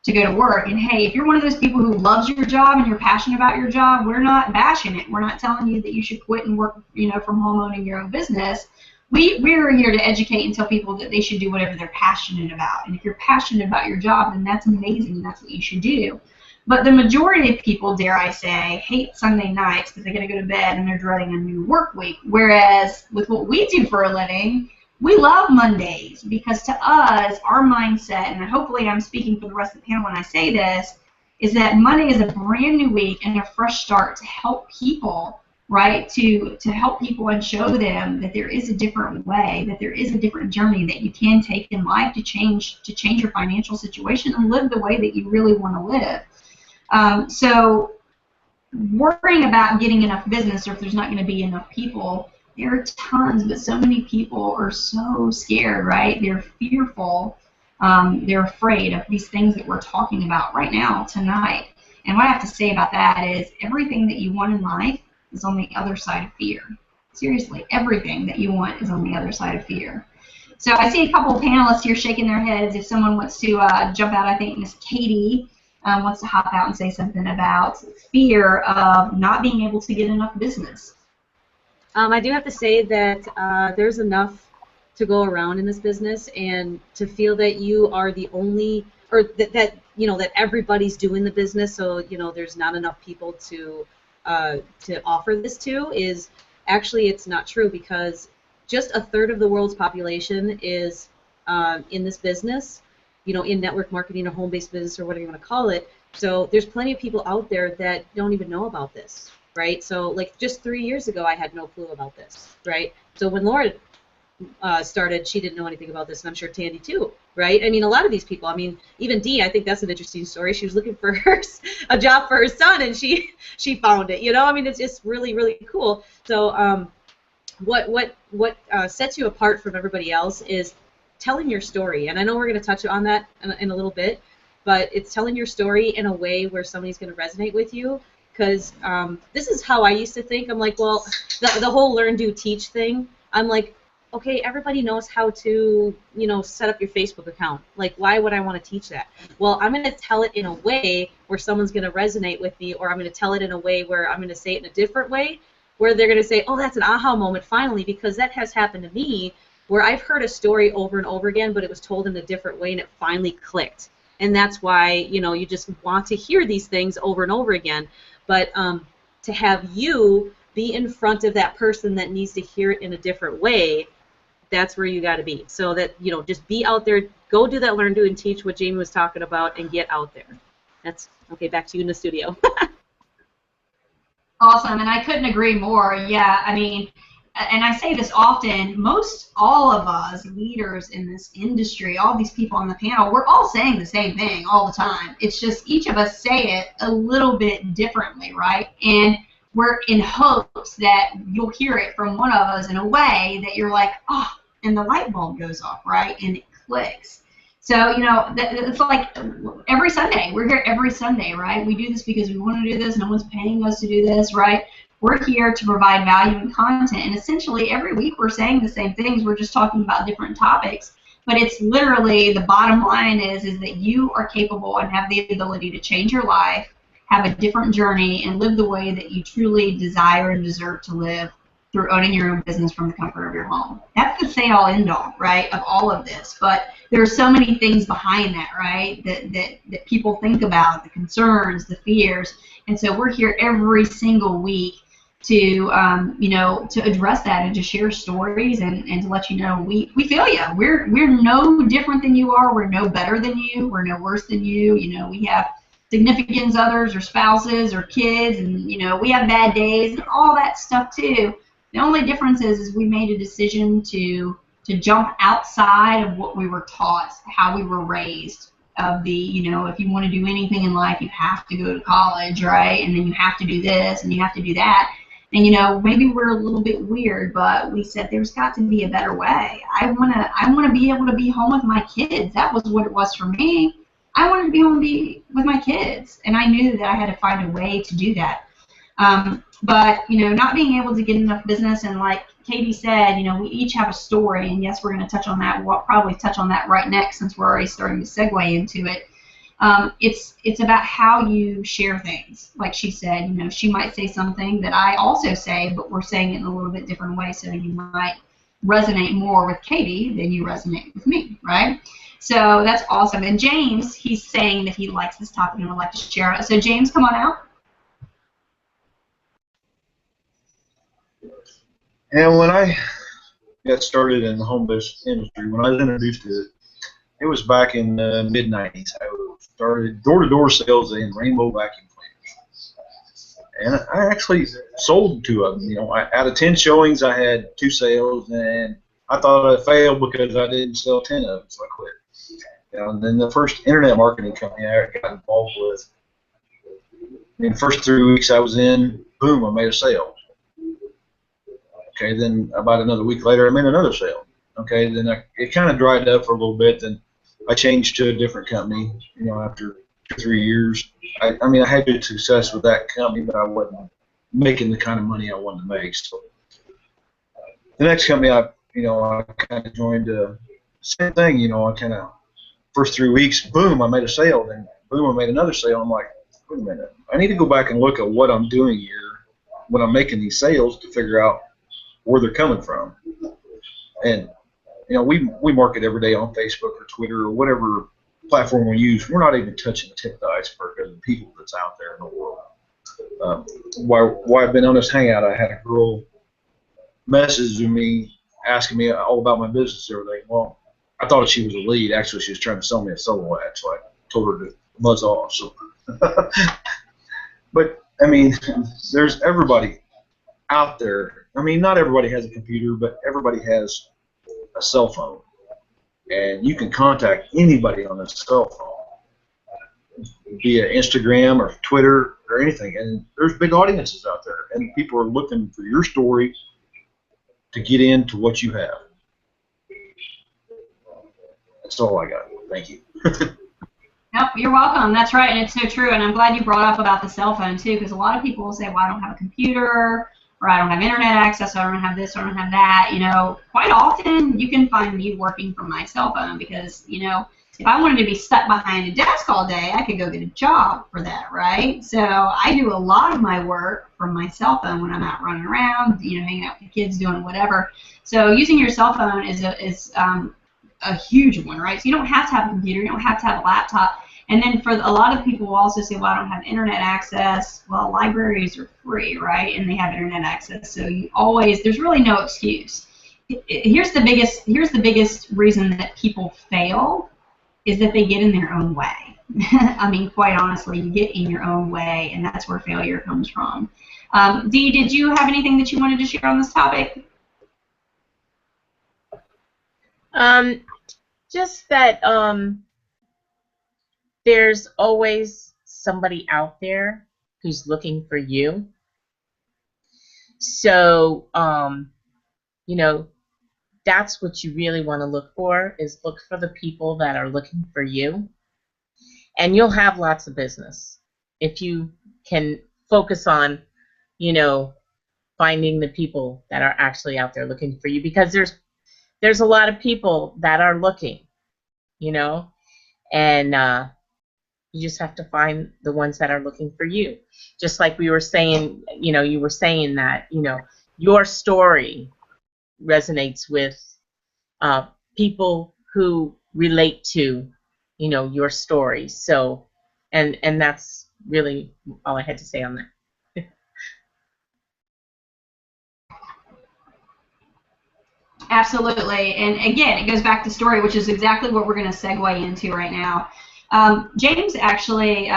to go to work. And hey, if you're one of those people who loves your job and you're passionate about your job, we're not bashing it. We're not telling you that you should quit and work, you know, from home owning your own business. We're here to educate and tell people that they should do whatever they're passionate about. And if you're passionate about your job, then that's amazing, and that's what you should do. But the majority of people, dare I say, hate Sunday nights because they got to go to bed and they're dreading a new work week. Whereas with what we do for a living, we love Mondays because to us, our mindset, and hopefully I'm speaking for the rest of the panel when I say this, is that Monday is a brand new week and a fresh start to help people, right? To help people and show them that there is a different way, that there is a different journey that you can take in life to change your financial situation and live the way that you really want to live. So worrying about getting enough business, or if there's not going to be enough people, there are tons, but so many people are so scared, right? They're fearful. They're afraid of these things that we're talking about right now, tonight. And what I have to say about that is everything that you want in life is on the other side of fear. Seriously, everything that you want is on the other side of fear. So I see a couple of panelists here shaking their heads. If someone wants to jump out, I think Miss Katie wants to hop out and say something about fear of not being able to get enough business. I do have to say that there's enough to go around in this business, and to feel that you are the only, or that you know that everybody's doing the business, so you know there's not enough people to offer this to, is actually, it's not true, because just a third of the world's population is in this business, you know, in network marketing or home-based business or whatever you want to call it. So there's plenty of people out there that don't even know about this, right? So like just 3 years ago, I had no clue about this, right? So when Laura started, she didn't know anything about this, and I'm sure Tandy too, right? I mean, a lot of these people, I mean, even Dee, I think that's an interesting story. She was looking for a job for her son, and she found it, you know? I mean, it's just really, really cool. So what sets you apart from everybody else is telling your story. And I know we're going to touch on that in a little bit, but it's telling your story in a way where somebody's going to resonate with you. Because this is how I used to think. I'm like, well, the whole learn, do, teach thing, I'm like, okay, everybody knows how to, you know, set up your Facebook account. Like, why would I want to teach that? Well, I'm going to tell it in a way where someone's going to resonate with me, or I'm going to tell it in a way where I'm going to say it in a different way, where they're going to say, oh, that's an aha moment finally, because that has happened to me, where I've heard a story over and over again, but it was told in a different way, and it finally clicked. And that's why, you know, you just want to hear these things over and over again. But to have you be in front of that person that needs to hear it in a different way, that's where you got to be. So that, you know, just be out there, go do that learn, do, and teach what Jamie was talking about, and get out there. That's, okay, back to you in the studio. Awesome, and I couldn't agree more. Yeah, I mean, and I say this often, most all of us leaders in this industry, all these people on the panel, we're all saying the same thing all the time. It's just each of us say it a little bit differently, right? And we're in hopes that you'll hear it from one of us in a way that you're like, oh, and the light bulb goes off, right? And it clicks. So, you know, it's like every Sunday. We're here every Sunday, right? We do this because we want to do this. No one's paying us to do this, right? We're here to provide value and content. And essentially every week we're saying the same things. We're just talking about different topics. But it's literally, the bottom line is that you are capable and have the ability to change your life, have a different journey, and live the way that you truly desire and deserve to live through owning your own business from the comfort of your home. That's the say-all, end-all, right, of all of this. But there are so many things behind that, right, that people think about, the concerns, the fears. And so we're here every single week to, you know, to address that and to share stories and to let you know we feel you. We're no different than you are. We're no better than you. We're no worse than you. You know, we have significant others or spouses or kids, and you know, we have bad days and all that stuff too. The only difference is we made a decision to jump outside of what we were taught, how we were raised. Of the, you know, if you want to do anything in life, you have to go to college, right? And then you have to do this and you have to do that. And you know, maybe we're a little bit weird, but we said there's got to be a better way. I wanna be able to be home with my kids. That was what it was for me. I wanted to be home with my kids, and I knew that I had to find a way to do that. But you know, not being able to get enough business, and like Katie said, you know, we each have a story, and yes, we're going to touch on that. We'll probably touch on that right next since we're already starting to segue into it. It's about how you share things. Like she said, you know, she might say something that I also say, but we're saying it in a little bit different way, so you might resonate more with Katie than you resonate with me, right? So that's awesome. And James, he's saying that he likes this topic and would like to share it. So James, come on out. And when I got started in the home business industry, when I was introduced to it, it was back in the mid-'90s. I started door-to-door sales in Rainbow vacuum cleaners. And I actually sold 2 of them. You know, out of 10 showings, I had 2 sales, and I thought I failed because I didn't sell 10 of them, so I quit. You know, and then the first internet marketing company I got involved with, in the first 3 weeks I was in, boom, I made a sale. Okay, then about another week later, I made another sale. Okay, then it kind of dried up for a little bit. Then I changed to a different company. You know, after 2 or 3 years, I mean, I had good success with that company, but I wasn't making the kind of money I wanted to make. So the next company I kind of joined, same thing. You know, I kind of first 3 weeks, boom, I made a sale. Then boom, I made another sale. I'm like, wait a minute, I need to go back and look at what I'm doing here when I'm making these sales to figure out where they're coming from. And you know, we market every day on Facebook or Twitter or whatever platform we use. We're not even touching the tip of the iceberg of the people that's out there in the world. While I've been on this hangout, I had a girl message me asking me all about my business and everything. Well, I thought she was a lead. Actually, she was trying to sell me a solo ad, so I told her to buzz off. So, but I mean, there's everybody out there. I mean, not everybody has a computer, but everybody has a cell phone, and you can contact anybody on a cell phone via Instagram or Twitter or anything, and there's big audiences out there, and people are looking for your story to get into what you have. That's all I got. Thank you. Nope, you're welcome. That's right, and it's so true. And I'm glad you brought up about the cell phone too, because a lot of people will say, "Well, I don't have a computer, or I don't have internet access, or I don't have this, or I don't have that." You know, quite often you can find me working from my cell phone because, you know, if I wanted to be stuck behind a desk all day, I could go get a job for that, right? So I do a lot of my work from my cell phone when I'm out running around, you know, hanging out with the kids, doing whatever. So using your cell phone is a huge one, right? So you don't have to have a computer, you don't have to have a laptop. And then for a lot of people who also say, well, I don't have internet access. Well, libraries are free, right? And they have internet access. So you always, there's really no excuse. Here's the biggest reason that people fail is that they get in their own way. I mean, quite honestly, you get in your own way, and that's where failure comes from. Dee, did you have anything that you wanted to share on this topic? Just that there's always somebody out there who's looking for you. So, you know, that's what you really want to look for, is look for the people that are looking for you. And you'll have lots of business if you can focus on, you know, finding the people that are actually out there looking for you, because there's a lot of people that are looking, you know, and you just have to find the ones that are looking for you. Just like we were saying, you know, you were saying that, you know, your story resonates with people who relate to, you know, your story. So, and that's really all I had to say on that. Absolutely. And again, it goes back to story, which is exactly what we're going to segue into right now. James actually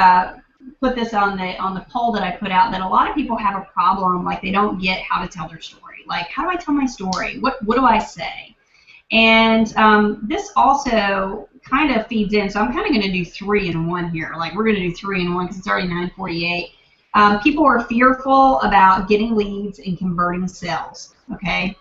put this on the poll that I put out, that a lot of people have a problem, like they don't get how to tell their story. Like, how do I tell my story? What do I say? And this also kind of feeds in. So I'm kind of going to do 3 in 1 here. Like, we're going to do 3 in 1 because it's already 9:48. People are fearful about getting leads and converting sales. Okay.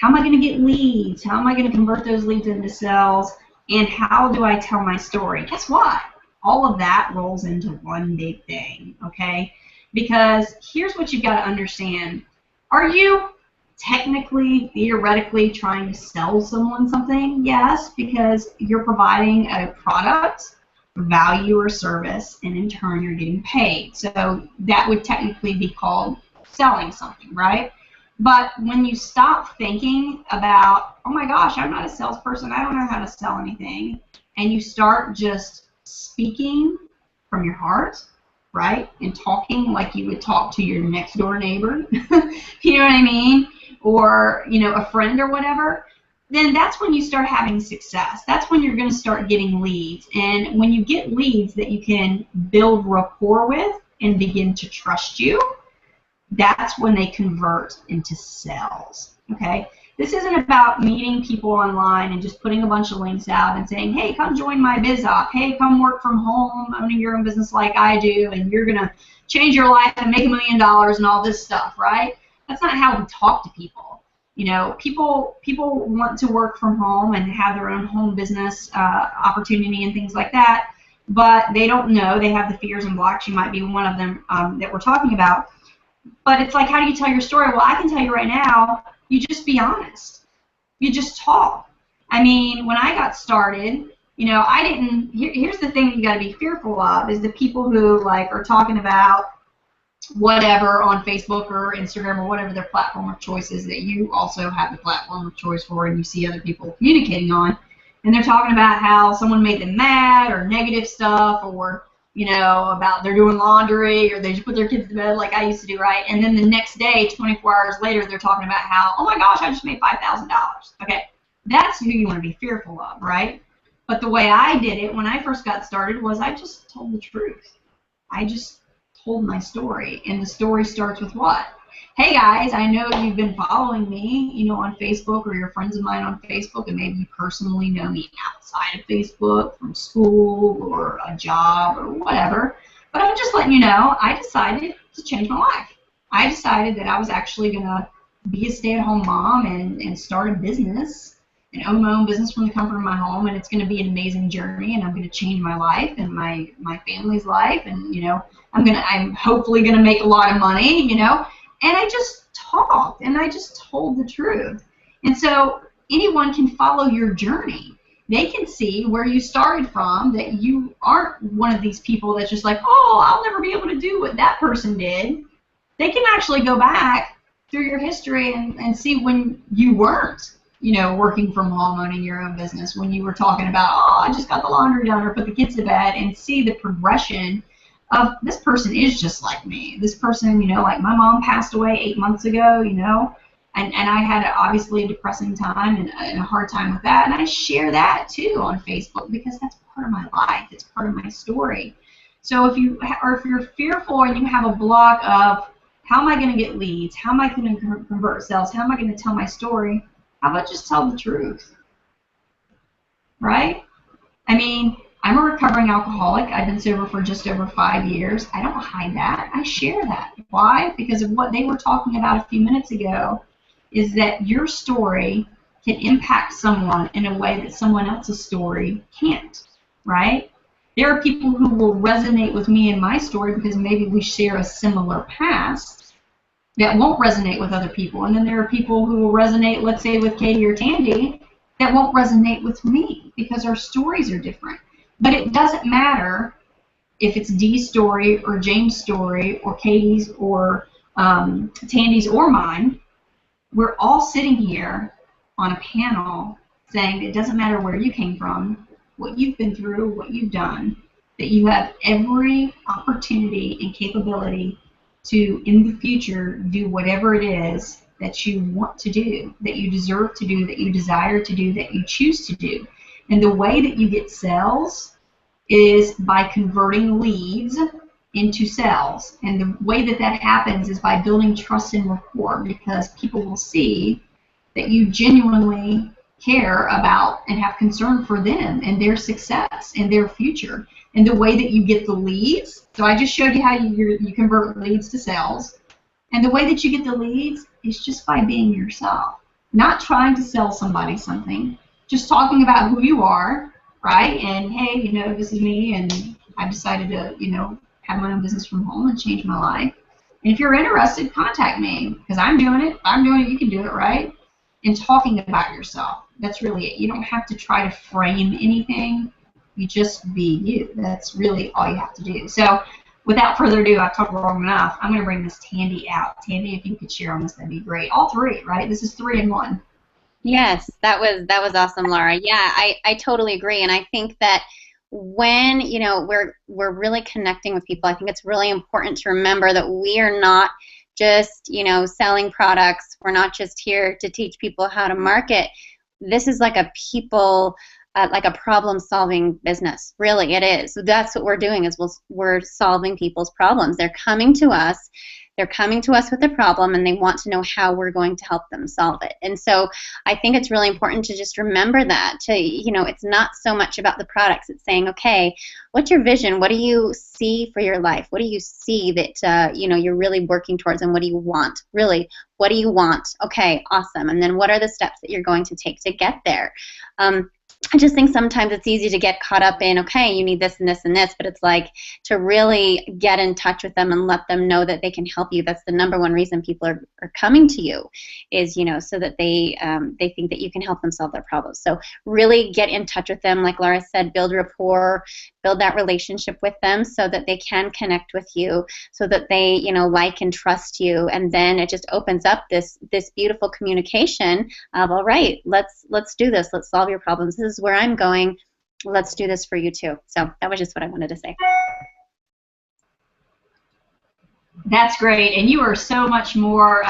How am I going to get leads? How am I going to convert those leads into sales? And how do I tell my story? Guess what? All of that rolls into one big thing, okay? Because here's what you've got to understand. Are you technically, theoretically trying to sell someone something? Yes, because you're providing a product, value, or service, and in turn you're getting paid. So that would technically be called selling something, right? But when you stop thinking about, oh my gosh, I'm not a salesperson, I don't know how to sell anything, and you start just speaking from your heart, right, and talking like you would talk to your next door neighbor, you know what I mean, or, you know, a friend or whatever, then that's when you start having success. That's when you're going to start getting leads. And when you get leads that you can build rapport with and begin to trust you, that's when they convert into sales, okay? This isn't about meeting people online and just putting a bunch of links out and saying, hey, come join my biz op. Hey, come work from home, owning your own business like I do, and you're going to change your life and make $1 million and all this stuff, right? That's not how we talk to people. You know, people want to work from home and have their own home business opportunity and things like that, but they don't know. They have the fears and blocks. You might be one of them that we're talking about. But it's like, how do you tell your story? Well, I can tell you right now, you just be honest. You just talk. I mean, when I got started, you know, I didn't, here's the thing you got to be fearful of, is the people who, like, are talking about whatever on Facebook or Instagram or whatever their platform of choice is that you also have the platform of choice for and you see other people communicating on. And they're talking about how someone made them mad or negative stuff, or, you know, about they're doing laundry or they just put their kids to bed like I used to do, right? And then the next day, 24 hours later, they're talking about how, oh my gosh, I just made $5,000. Okay, that's who you want to be fearful of, right? But the way I did it when I first got started was I just told the truth. I just told my story. And the story starts with what? Hey guys, I know you've been following me, you know, on Facebook, or you're friends of mine on Facebook, and maybe you personally know me outside of Facebook from school or a job or whatever. But I'm just letting you know, I decided to change my life. I decided that I was actually going to be a stay-at-home mom and start a business and own my own business from the comfort of my home, and it's going to be an amazing journey, and I'm going to change my life and my family's life, and, you know, I'm hopefully going to make a lot of money, you know. And I just talked, and I just told the truth. And so anyone can follow your journey. They can see where you started from, that you aren't one of these people that's just like, oh, I'll never be able to do what that person did. They can actually go back through your history and see when you weren't, you know, working from home, owning your own business, when you were talking about, oh, I just got the laundry done or put the kids to bed, and see the progression of this person is just like me. This person, you know, like my mom passed away 8 months ago, you know, and I had obviously a depressing time and a hard time with that, and I share that too on Facebook because that's part of my life. It's part of my story. So if you're fearful and you have a block of how am I going to get leads, how am I going to convert sales, how am I going to tell my story, how about just tell the truth, right? I mean, I'm a recovering alcoholic. I've been sober for just over 5 years. I don't hide that. I share that. Why? Because of what they were talking about a few minutes ago, is that your story can impact someone in a way that someone else's story can't, right? There are people who will resonate with me and my story because maybe we share a similar past that won't resonate with other people. And then there are people who will resonate, let's say, with Katie or Tandy, that won't resonate with me because our stories are different. But it doesn't matter if it's Dee's story or James' story or Katie's or Tandy's or mine. we're all sitting here on a panel saying it doesn't matter where you came from, what you've been through, what you've done, that you have every opportunity and capability to, in the future, do whatever it is that you want to do, that you deserve to do, that you desire to do, that you choose to do. And the way that you get sales is by converting leads into sales. And the way that that happens is by building trust and rapport, because people will see that you genuinely care about and have concern for them and their success and their future. And the way that you get the leads, so I just showed you how you convert leads to sales. And the way that you get the leads is just by being yourself, not trying to sell somebody something, just talking about who you are, right? And hey, you know, this is me, and I've decided to, you know, have my own business from home and change my life. And if you're interested, contact me, because I'm doing it. If I'm doing it, you can do it, right? And talking about yourself. That's really it. You don't have to try to frame anything. You just be you. That's really all you have to do. So without further ado, I've talked long enough. I'm going to bring Miss Tandy out. Tandy, if you could share on this, that'd be great. All three, right? This is 3 in 1. Yes, that was awesome, Laura. Yeah, I totally agree, and I think that when, you know, we're really connecting with people, I think it's really important to remember that we are not just, you know, selling products. We're not just here to teach people how to market. This is like a people, like a problem-solving business. Really, it is. So that's what we're doing, is we're solving people's problems. They're coming to us. They're coming to us with a problem, and they want to know how we're going to help them solve it. And so I think it's really important to just remember that, to, you know, it's not so much about the products. It's saying, okay, what's your vision? What do you see for your life? What do you see that, you know, you're really working towards, and what do you want? Really, what do you want? Okay, awesome. And then what are the steps that you're going to take to get there? I just think sometimes it's easy to get caught up in, okay, you need this and this and this, but it's like to really get in touch with them and let them know that they can help you. That's the number one reason people are coming to you, is, you know, so that they think that you can help them solve their problems. So really get in touch with them, like Laura said, build rapport, build that relationship with them so that they can connect with you, so that they, you know, like and trust you, and then it just opens up this beautiful communication of, all right, let's do this, let's solve your problems. This is where I'm going. Let's do this for you too. So that was just what I wanted to say. That's great. And you are so much more,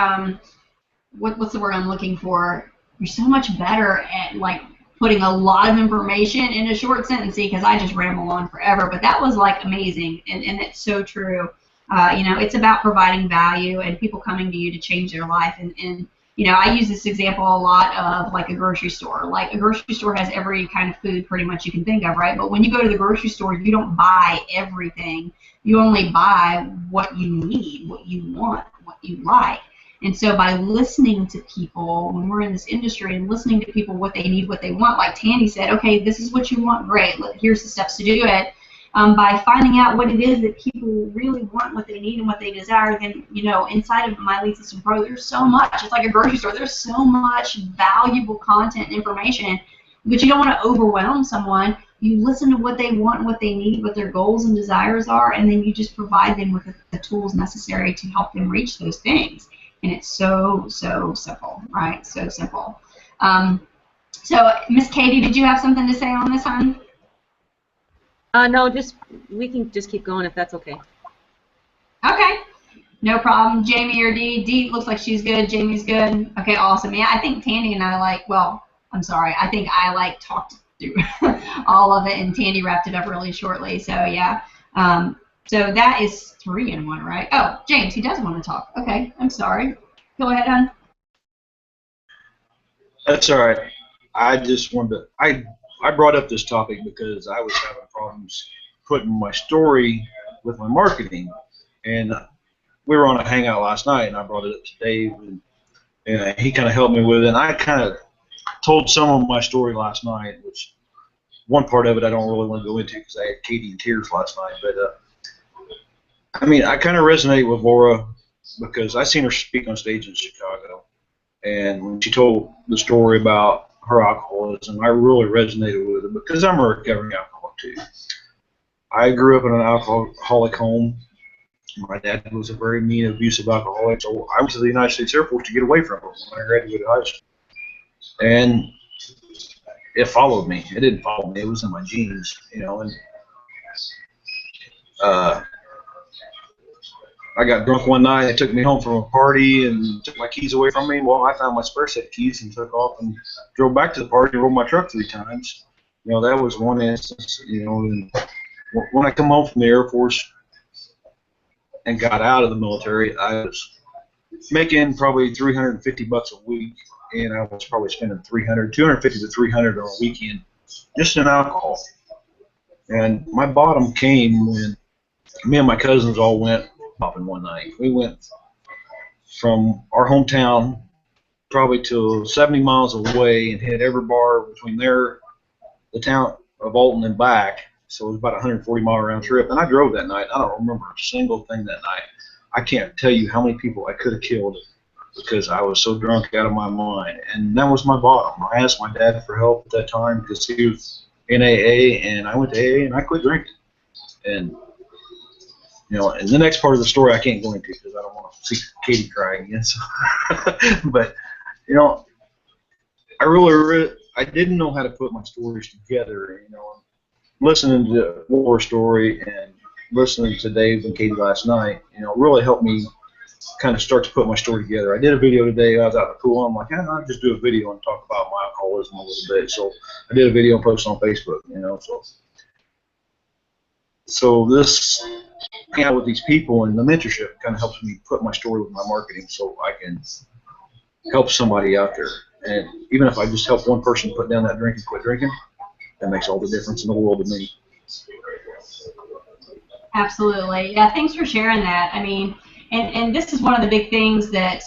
what's the word I'm looking for? You're so much better at, like, putting a lot of information in a short sentence, because I just ramble on forever. But that was, like, amazing, and it's so true. You know, it's about providing value and people coming to you to change their life. And you know, I use this example a lot of, like, a grocery store. Like, a grocery store has every kind of food pretty much you can think of, right? But when you go to the grocery store, you don't buy everything. You only buy what you need, what you want, what you like. And so by listening to people, when we're in this industry, and listening to people, what they need, what they want, like Tandy said, okay, this is what you want, great, here's the steps to do it. By finding out what it is that people really want, what they need, and what they desire, then, you know, inside of My Lead System Pro, there's so much. It's like a grocery store. There's so much valuable content and information, but you don't want to overwhelm someone. You listen to what they want, what they need, what their goals and desires are, and then you just provide them with the tools necessary to help them reach those things. And it's so, so simple, right? So simple. So, Miss Katie, did you have something to say on this, hon? No, we can just keep going if that's okay. Okay, no problem. Jamie or Dee? Dee looks like she's good. Jamie's good. Okay, awesome. Yeah, I think Tandy and I, like, well, I'm sorry. I think I, like, talked through all of it, and Tandy wrapped it up really shortly. So yeah. So that is 3 in 1, right? Oh, James, he does want to talk. Okay, I'm sorry. Go ahead, hon. That's all right. I just wanted to. I brought up this topic because I was having problems putting my story with my marketing, and we were on a hangout last night, and I brought it up to Dave, and he kind of helped me with it. And I kind of told some of my story last night, which one part of it I don't really want to go into because I had Katie in tears last night. But I mean, I kind of resonate with Laura because I seen her speak on stage in Chicago, and when she told the story about her alcoholism, I really resonated with it because I'm a recovering alcoholic too. I grew up in an alcoholic home. My dad was a very mean, abusive alcoholic, so I went to the United States Air Force to get away from him when I graduated high school. And it followed me. It didn't follow me. It was in my genes, you know. And I got drunk one night. They took me home from a party and took my keys away from me. Well, I found my spare set keys and took off and drove back to the party and rolled my truck 3 times. You know, that was one instance, you know. And when I come home from the Air Force and got out of the military, I was making probably $350 a week, and I was probably spending 250 to 300 on a weekend just in alcohol. And my bottom came when me and my cousins all went popping one night. We went from our hometown probably to 70 miles away and hit every bar between there, the town of Alton, and back. So it was about a 140-mile round trip. And I drove that night. I don't remember a single thing that night. I can't tell you how many people I could have killed because I was so drunk out of my mind. And that was my bottom. I asked my dad for help at that time because he was in AA, and I went to AA and I quit drinking. And you know, and the next part of the story I can't go into because I don't want to see Katie crying again. So. But you know, I didn't know how to put my stories together. You know, listening to War Story and listening to Dave and Katie last night, you know, really helped me kind of start to put my story together. I did a video today. I was out in the pool. I'm like, I'll just do a video and talk about my alcoholism a little bit. So I did a video and posted on Facebook. You know, so this hanging out with these people and the mentorship kind of helps me put my story with my marketing so I can help somebody out there. And even if I just help one person put down that drink and quit drinking, that makes all the difference in the world to me. Absolutely. Yeah, thanks for sharing that. I mean, and this is one of the big things that,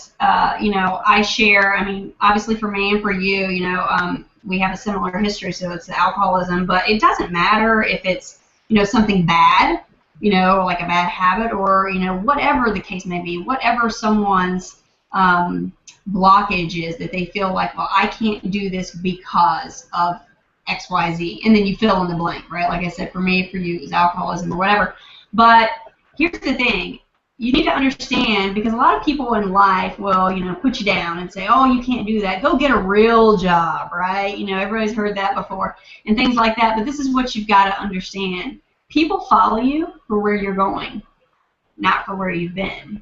you know, I share. I mean, obviously for me and for you, you know, we have a similar history, so it's alcoholism, but it doesn't matter if it's, you know, something bad, you know, like a bad habit, or, you know, whatever the case may be, whatever someone's blockage is that they feel like, well, I can't do this because of X, Y, Z, and then you fill in the blank, right? Like I said, for me, for you, it was alcoholism or whatever. But here's the thing. You need to understand, because a lot of people in life will, you know, put you down and say, oh, you can't do that. Go get a real job, right? You know, everybody's heard that before and things like that. But this is what you've got to understand. People follow you for where you're going, not for where you've been.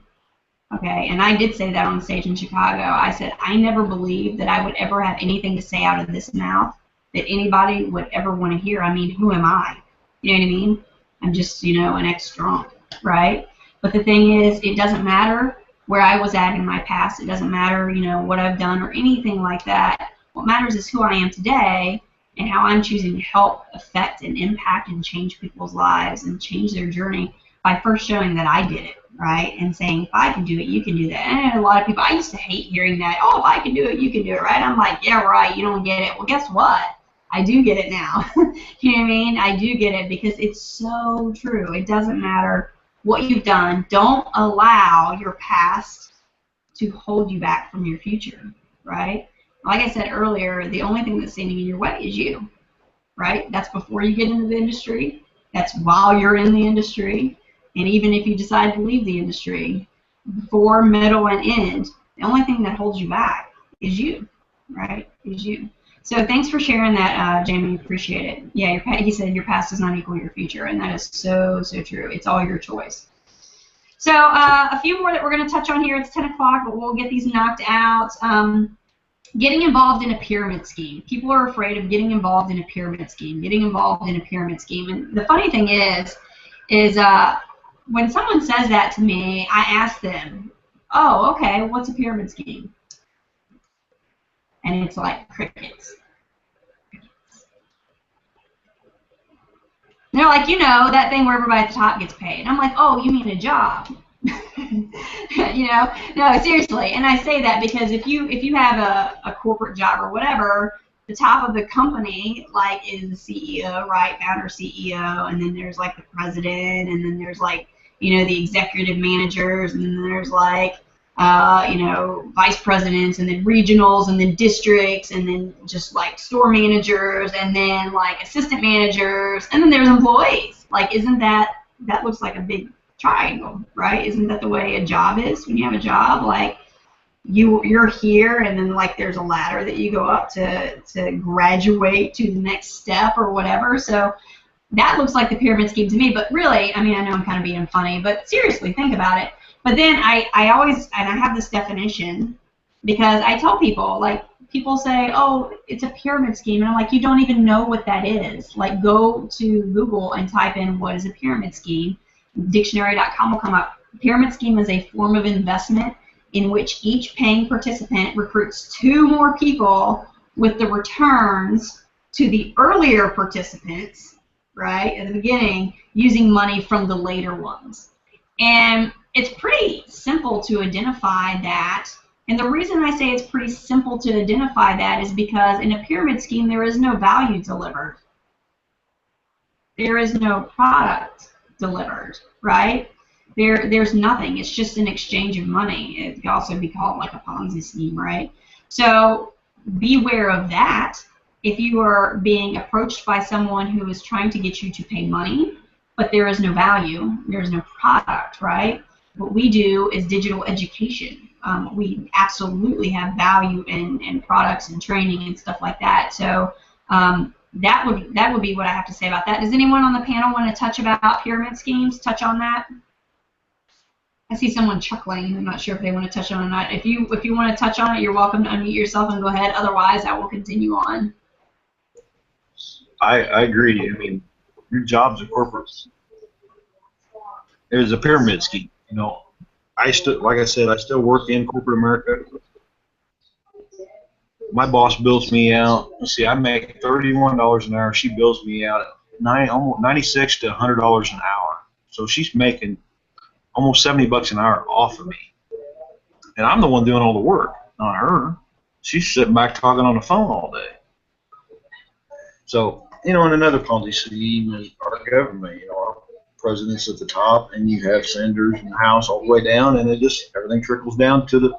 Okay, and I did say that on the stage in Chicago. I said, I never believed that I would ever have anything to say out of this mouth that anybody would ever want to hear. I mean, who am I? You know what I mean? I'm just, you know, an ex-drunk, right? But the thing is, it doesn't matter where I was at in my past. It doesn't matter, you know, what I've done or anything like that. What matters is who I am today and how I'm choosing to help affect and impact and change people's lives and change their journey by first showing that I did it, right? And saying, if I can do it, you can do that. And I know a lot of people, I used to hate hearing that, oh, if I can do it, you can do it, right? I'm like, yeah, right, you don't get it. Well, guess what? I do get it now. You know what I mean? I do get it because it's so true. It doesn't matter what you've done. Don't allow your past to hold you back from your future, right? Like I said earlier, the only thing that's standing in your way is you, right? That's before you get into the industry. That's while you're in the industry. And even if you decide to leave the industry, before, middle, and end, the only thing that holds you back is you, right? Is you. So thanks for sharing that, Jamie. Appreciate it. Yeah, he said your past does not equal your future, and that is so, so true. It's all your choice. So a few more that we're going to touch on here. It's 10 o'clock, but we'll get these knocked out. Getting involved in a pyramid scheme. People are afraid of getting involved in a pyramid scheme, And the funny thing is when someone says that to me, I ask them, oh, okay, what's a pyramid scheme? And it's like crickets. And they're like, you know, that thing where everybody at the top gets paid. And I'm like, oh, you mean a job? You know, no, seriously. And I say that because if you have a corporate job or whatever, the top of the company, like, is the CEO, right? Founder, CEO, and then there's like the president, and then there's like, you know, the executive managers, and then there's like, you know, vice presidents, and then regionals, and then districts, and then just like store managers, and then like assistant managers, and then there's employees. Like, isn't that looks like a big triangle, right? Isn't that the way a job is when you have a job? Like you're here, and then like there's a ladder that you go up to graduate to the next step or whatever. So that looks like the pyramid scheme to me. But really, I mean, I know I'm kind of being funny, but seriously, think about it. But then I always, and I have this definition because I tell people, like, people say, oh, it's a pyramid scheme. And I'm like, you don't even know what that is. Like, go to Google and type in what is a pyramid scheme. Dictionary.com will come up. Pyramid scheme is a form of investment in which each paying participant recruits 2 more people with the returns to the earlier participants, right, at the beginning, using money from the later ones. And it's pretty simple to identify that. And the reason I say it's pretty simple to identify that is because in a pyramid scheme, there is no value delivered. There is no product delivered, right? There's nothing. It's just an exchange of money. It could also be called like a Ponzi scheme, right? So beware of that. If you are being approached by someone who is trying to get you to pay money, but there is no value, there is no product, right? What we do is digital education. We absolutely have value in products and training and stuff like that. So that would be what I have to say about that. Does anyone on the panel want to touch about pyramid schemes? Touch on that? I see someone chuckling. I'm not sure if they want to touch on it or not. If you want to touch on it, you're welcome to unmute yourself and go ahead. Otherwise, I will continue on. I agree. I mean, your job's a corporate. It was a pyramid scheme. You know, like I said, I still work in corporate America. My boss bills me out. See, I make $31 an hour. She bills me out at almost $96 to $100 an hour. So she's making almost $70 an hour off of me, and I'm the one doing all the work, not her. She's sitting back talking on the phone all day. So, you know, and another Ponzi scheme is our government. You know, our president's at the top, and you have senators in the House all the way down, and everything trickles down to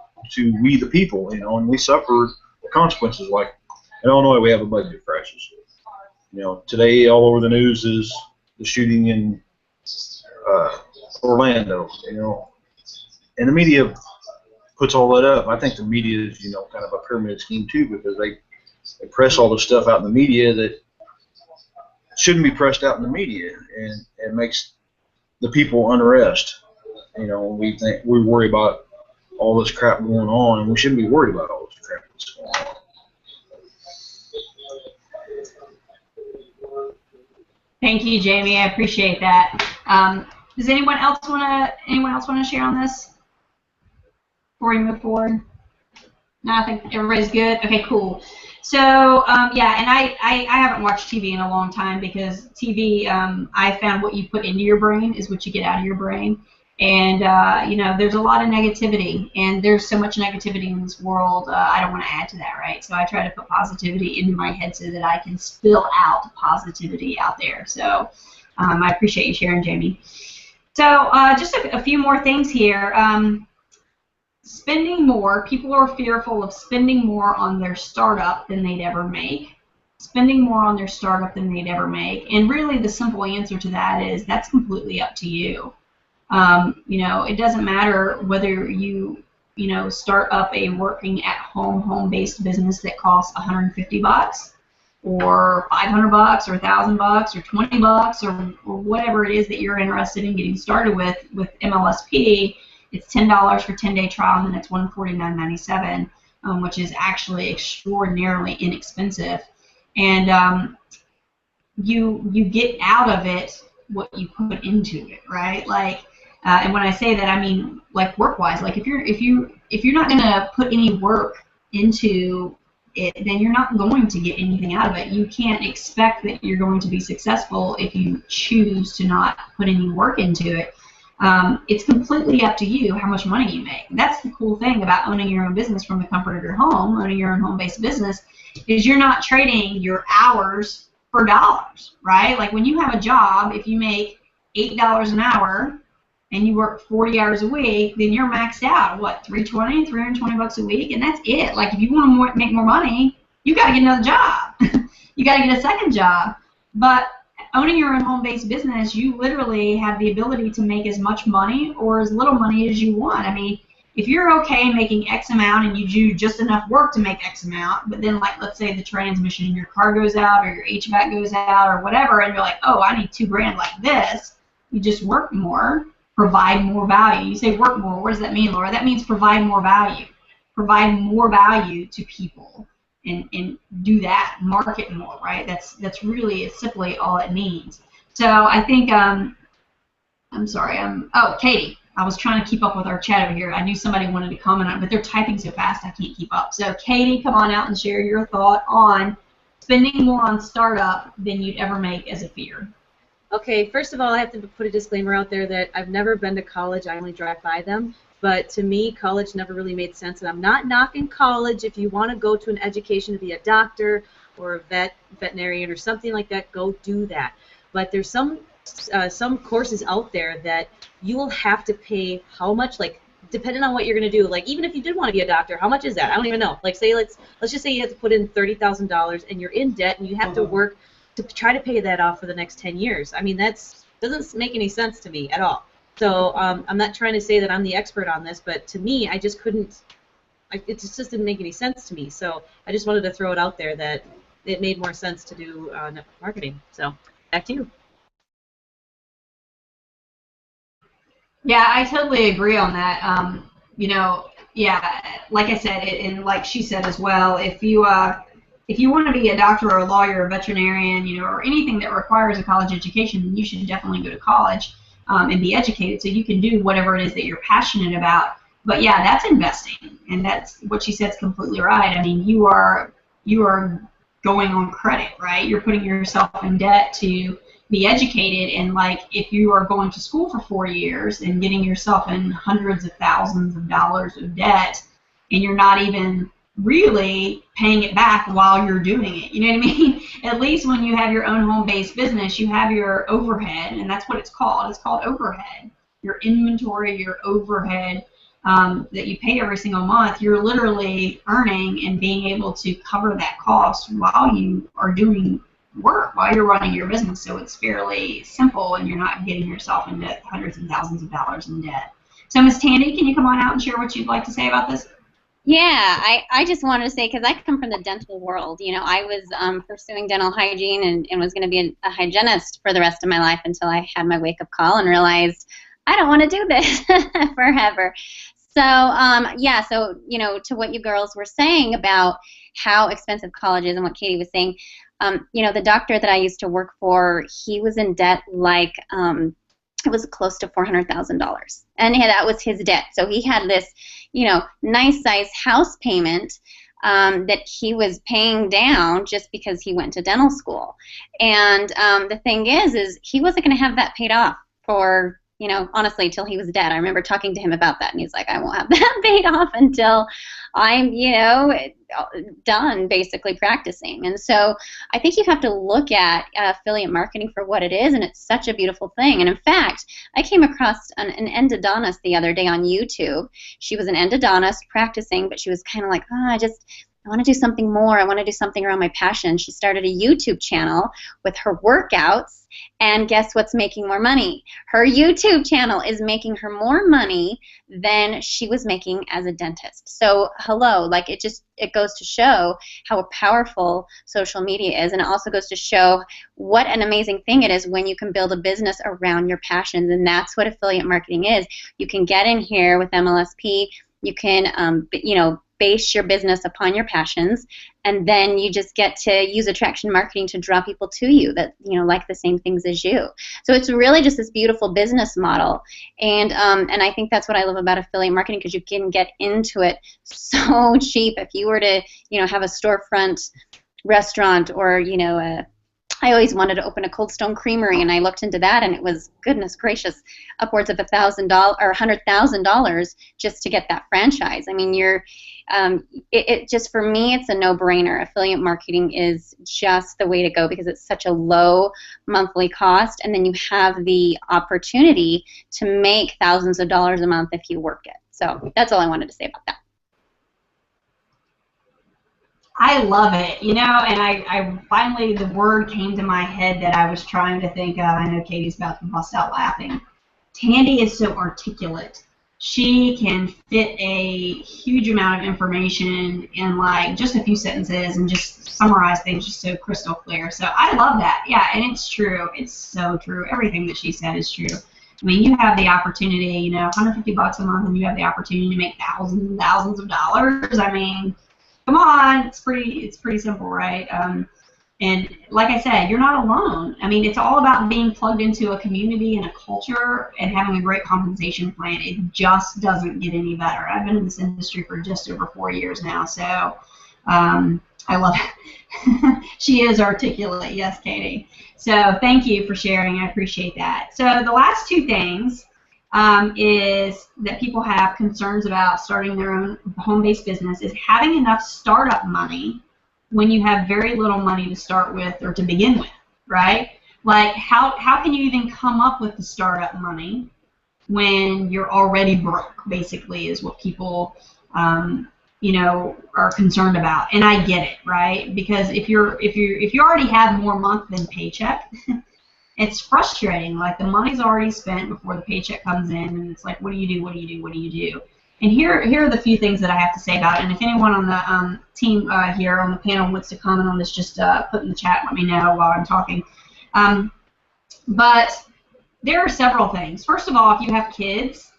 we the people. You know, and we suffer the consequences. Like in Illinois, we have a budget crisis. You know, today all over the news is the shooting in Orlando, you know, and the media puts all that up. I think the media is, you know, kind of a pyramid scheme too, because they press all the stuff out in the media that shouldn't be pressed out in the media, and it makes the people unrest. You know, we worry about all this crap going on, and we shouldn't be worried about all this crap that's going on. Thank you, Jamie. I appreciate that. Does anyone else want to share on this before we move forward? No, I think everybody's good. Okay, cool. So yeah, and I haven't watched TV in a long time because TV, I found what you put into your brain is what you get out of your brain, and you know, there's a lot of negativity, and there's so much negativity in this world. I don't want to add to that, right? So I try to put positivity into my head so that I can spill out positivity out there. So I appreciate you sharing, Jamie. So just a few more things here. Spending more. People are fearful of spending more on their startup than they'd ever make. Spending more on their startup than they'd ever make. And really the simple answer to that is that's completely up to you. You know, it doesn't matter whether you start up a working at home-based business that costs $150 or $500 or $1,000 or $20 or whatever it is that you're interested in getting started with MLSP. It's $10 for 10-day trial, and then it's $149.97, which is actually extraordinarily inexpensive. And you get out of it what you put into it, right? Like, and when I say that, I mean like work-wise. Like if you're not going to put any work into it, then you're not going to get anything out of it. You can't expect that you're going to be successful if you choose to not put any work into it. It's completely up to you how much money you make. That's the cool thing about owning your own business from the comfort of your home. Owning your own home-based business is you're not trading your hours for dollars, right? Like when you have a job, if you make $8 an hour and you work 40 hours a week, then you're maxed out. What, $320 a week, and that's it. Like if you want to make more money, you got to get another job. You got to get a second job. But owning your own home-based business, you literally have the ability to make as much money or as little money as you want. I mean, if you're okay making X amount and you do just enough work to make X amount, but then, like, let's say the transmission in your car goes out or your HVAC goes out or whatever, and you're like, oh, I need $2,000 like this, you just work more, provide more value. You say work more. What does that mean, Laura? That means provide more value. Provide more value to people and do that, market more, right? That's really simply all it means. So I think, I'm sorry, oh, Katie. I was trying to keep up with our chat over here. I knew somebody wanted to comment on it, but they're typing so fast I can't keep up. So Katie, come on out and share your thought on spending more on startup than you'd ever make as a fear. Okay, first of all, I have to put a disclaimer out there that I've never been to college. I only drive by them. But to me, college never really made sense. And I'm not knocking college. If you want to go to an education to be a doctor or a veterinarian or something like that, go do that. But there's some courses out there that you will have to pay how much, like, depending on what you're going to do. Like, even if you did want to be a doctor, how much is that? I don't even know. Like, say, let's just say you have to put in $30,000 and you're in debt and you have to work to try to pay that off for the next 10 years. I mean, that doesn't make any sense to me at all. So I'm not trying to say that I'm the expert on this, but to me, I just couldn't, it just didn't make any sense to me. So I just wanted to throw it out there that it made more sense to do network marketing. So back to you. Yeah, I totally agree on that. You know, yeah, like I said, and like she said as well, if you want to be a doctor or a lawyer or a veterinarian, you know, or anything that requires a college education, then you should definitely go to college and be educated so you can do whatever it is that you're passionate about. But yeah, that's investing, and that's what she said is completely right. I mean, you are going on credit, right? You're putting yourself in debt to be educated, and like if you are going to school for 4 years and getting yourself in hundreds of thousands of dollars of debt, and you're not even really paying it back while you're doing it. You know what I mean? At least when you have your own home-based business, you have your overhead, and that's what it's called. It's called overhead. Your inventory, your overhead that you pay every single month, you're literally earning and being able to cover that cost while you are doing work, while you're running your business. So it's fairly simple, and you're not getting yourself into hundreds and thousands of dollars in debt. So Ms. Tandy, can you come on out and share what you'd like to say about this? Yeah, I just wanted to say, because I come from the dental world, you know, I was pursuing dental hygiene and was going to be a hygienist for the rest of my life until I had my wake-up call and realized I don't want to do this forever. So, yeah, so, you know, to what you girls were saying about how expensive college is and what Katie was saying, you know, the doctor that I used to work for, he was in debt like it was close to $400,000, and that was his debt. So he had this, you know, nice size house payment that he was paying down just because he went to dental school. And the thing is he wasn't going to have that paid off for, you know, honestly, till he was dead. I remember talking to him about that, and he's like, I won't have that paid off until I'm, you know, done basically practicing. And so I think you have to look at affiliate marketing for what it is, and it's such a beautiful thing. And in fact, I came across an endodontist the other day on YouTube. She was an endodontist practicing, but she was kind of like, oh, I want to do something more. I want to do something around my passion. She started a YouTube channel with her workouts, and guess what's making more money? Her YouTube channel is making her more money than she was making as a dentist. So hello, like it goes to show how powerful social media is, and it also goes to show what an amazing thing it is when you can build a business around your passions, and that's what affiliate marketing is. You can get in here with MLSP. You can, you know, base your business upon your passions, and then you just get to use attraction marketing to draw people to you that, you know, like the same things as you. So it's really just this beautiful business model, and I think that's what I love about affiliate marketing, because you can get into it so cheap. If you were to, you know, have a storefront restaurant, or, you know, I always wanted to open a Cold Stone Creamery, and I looked into that, and it was, goodness gracious, upwards of $1,000 or $100,000 just to get that franchise. I mean, it just, for me, it's a no-brainer. Affiliate marketing is just the way to go, because it's such a low monthly cost, and then you have the opportunity to make thousands of dollars a month if you work it. So that's all I wanted to say about that. I love it, you know, and I finally, the word came to my head that I was trying to think of. I know Katie's about to bust out laughing. Tandy is so articulate. She can fit a huge amount of information in like just a few sentences and just summarize things just so crystal clear. So I love that. Yeah, and it's true. It's so true. Everything that she said is true. I mean, you have the opportunity, you know, $150 a month, and you have the opportunity to make thousands and thousands of dollars. I mean, come on, it's pretty simple, right? And like I said, you're not alone. I mean, it's all about being plugged into a community and a culture and having a great compensation plan. It just doesn't get any better. I've been in this industry for just over 4 years now, so I love it. She is articulate, yes, Katie. So thank you for sharing. I appreciate that. So the last two things is that people have concerns about starting their own home-based business is having enough startup money when you have very little money to start with or to begin with, right? Like how can you even come up with the startup money when you're already broke, basically, is what people you know, are concerned about. And I get it, right? Because if you already have more month than paycheck, it's frustrating. Like the money's already spent before the paycheck comes in, and it's like, what do you do? What do you do? What do you do? And here are the few things that I have to say about it. And if anyone on the team here on the panel wants to comment on this, just put in the chat. Let me know while I'm talking. But there are several things. First of all, if you have kids,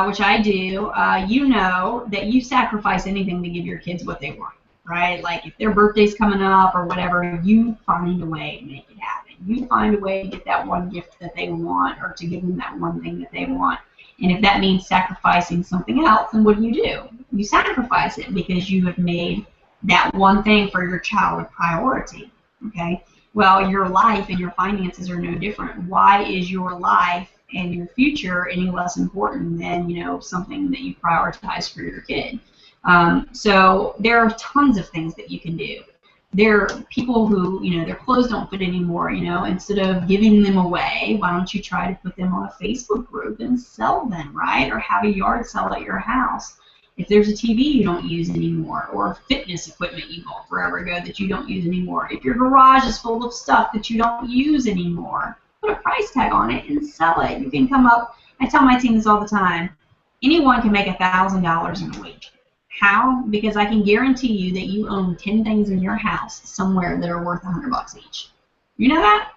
which I do, you know that you sacrifice anything to give your kids what they want, right? Like if their birthday's coming up or whatever, you find a way to make it happen. You find a way to get that one gift that they want or to give them that one thing that they want. And if that means sacrificing something else, then what do? You sacrifice it because you have made that one thing for your child a priority, okay? Well, your life and your finances are no different. Why is your life and your future any less important than, you know, something that you prioritize for your kid? So there are tons of things that you can do. There are people who, you know, their clothes don't fit anymore, you know, instead of giving them away, why don't you try to put them on a Facebook group and sell them, right? Or have a yard sale at your house. If there's a TV you don't use anymore, or fitness equipment you bought forever ago that you don't use anymore, if your garage is full of stuff that you don't use anymore, put a price tag on it and sell it. You can come up, I tell my team this all the time, anyone can make $1,000 in a week. How? Because I can guarantee you that you own 10 things in your house somewhere that are worth $100 each. You know that?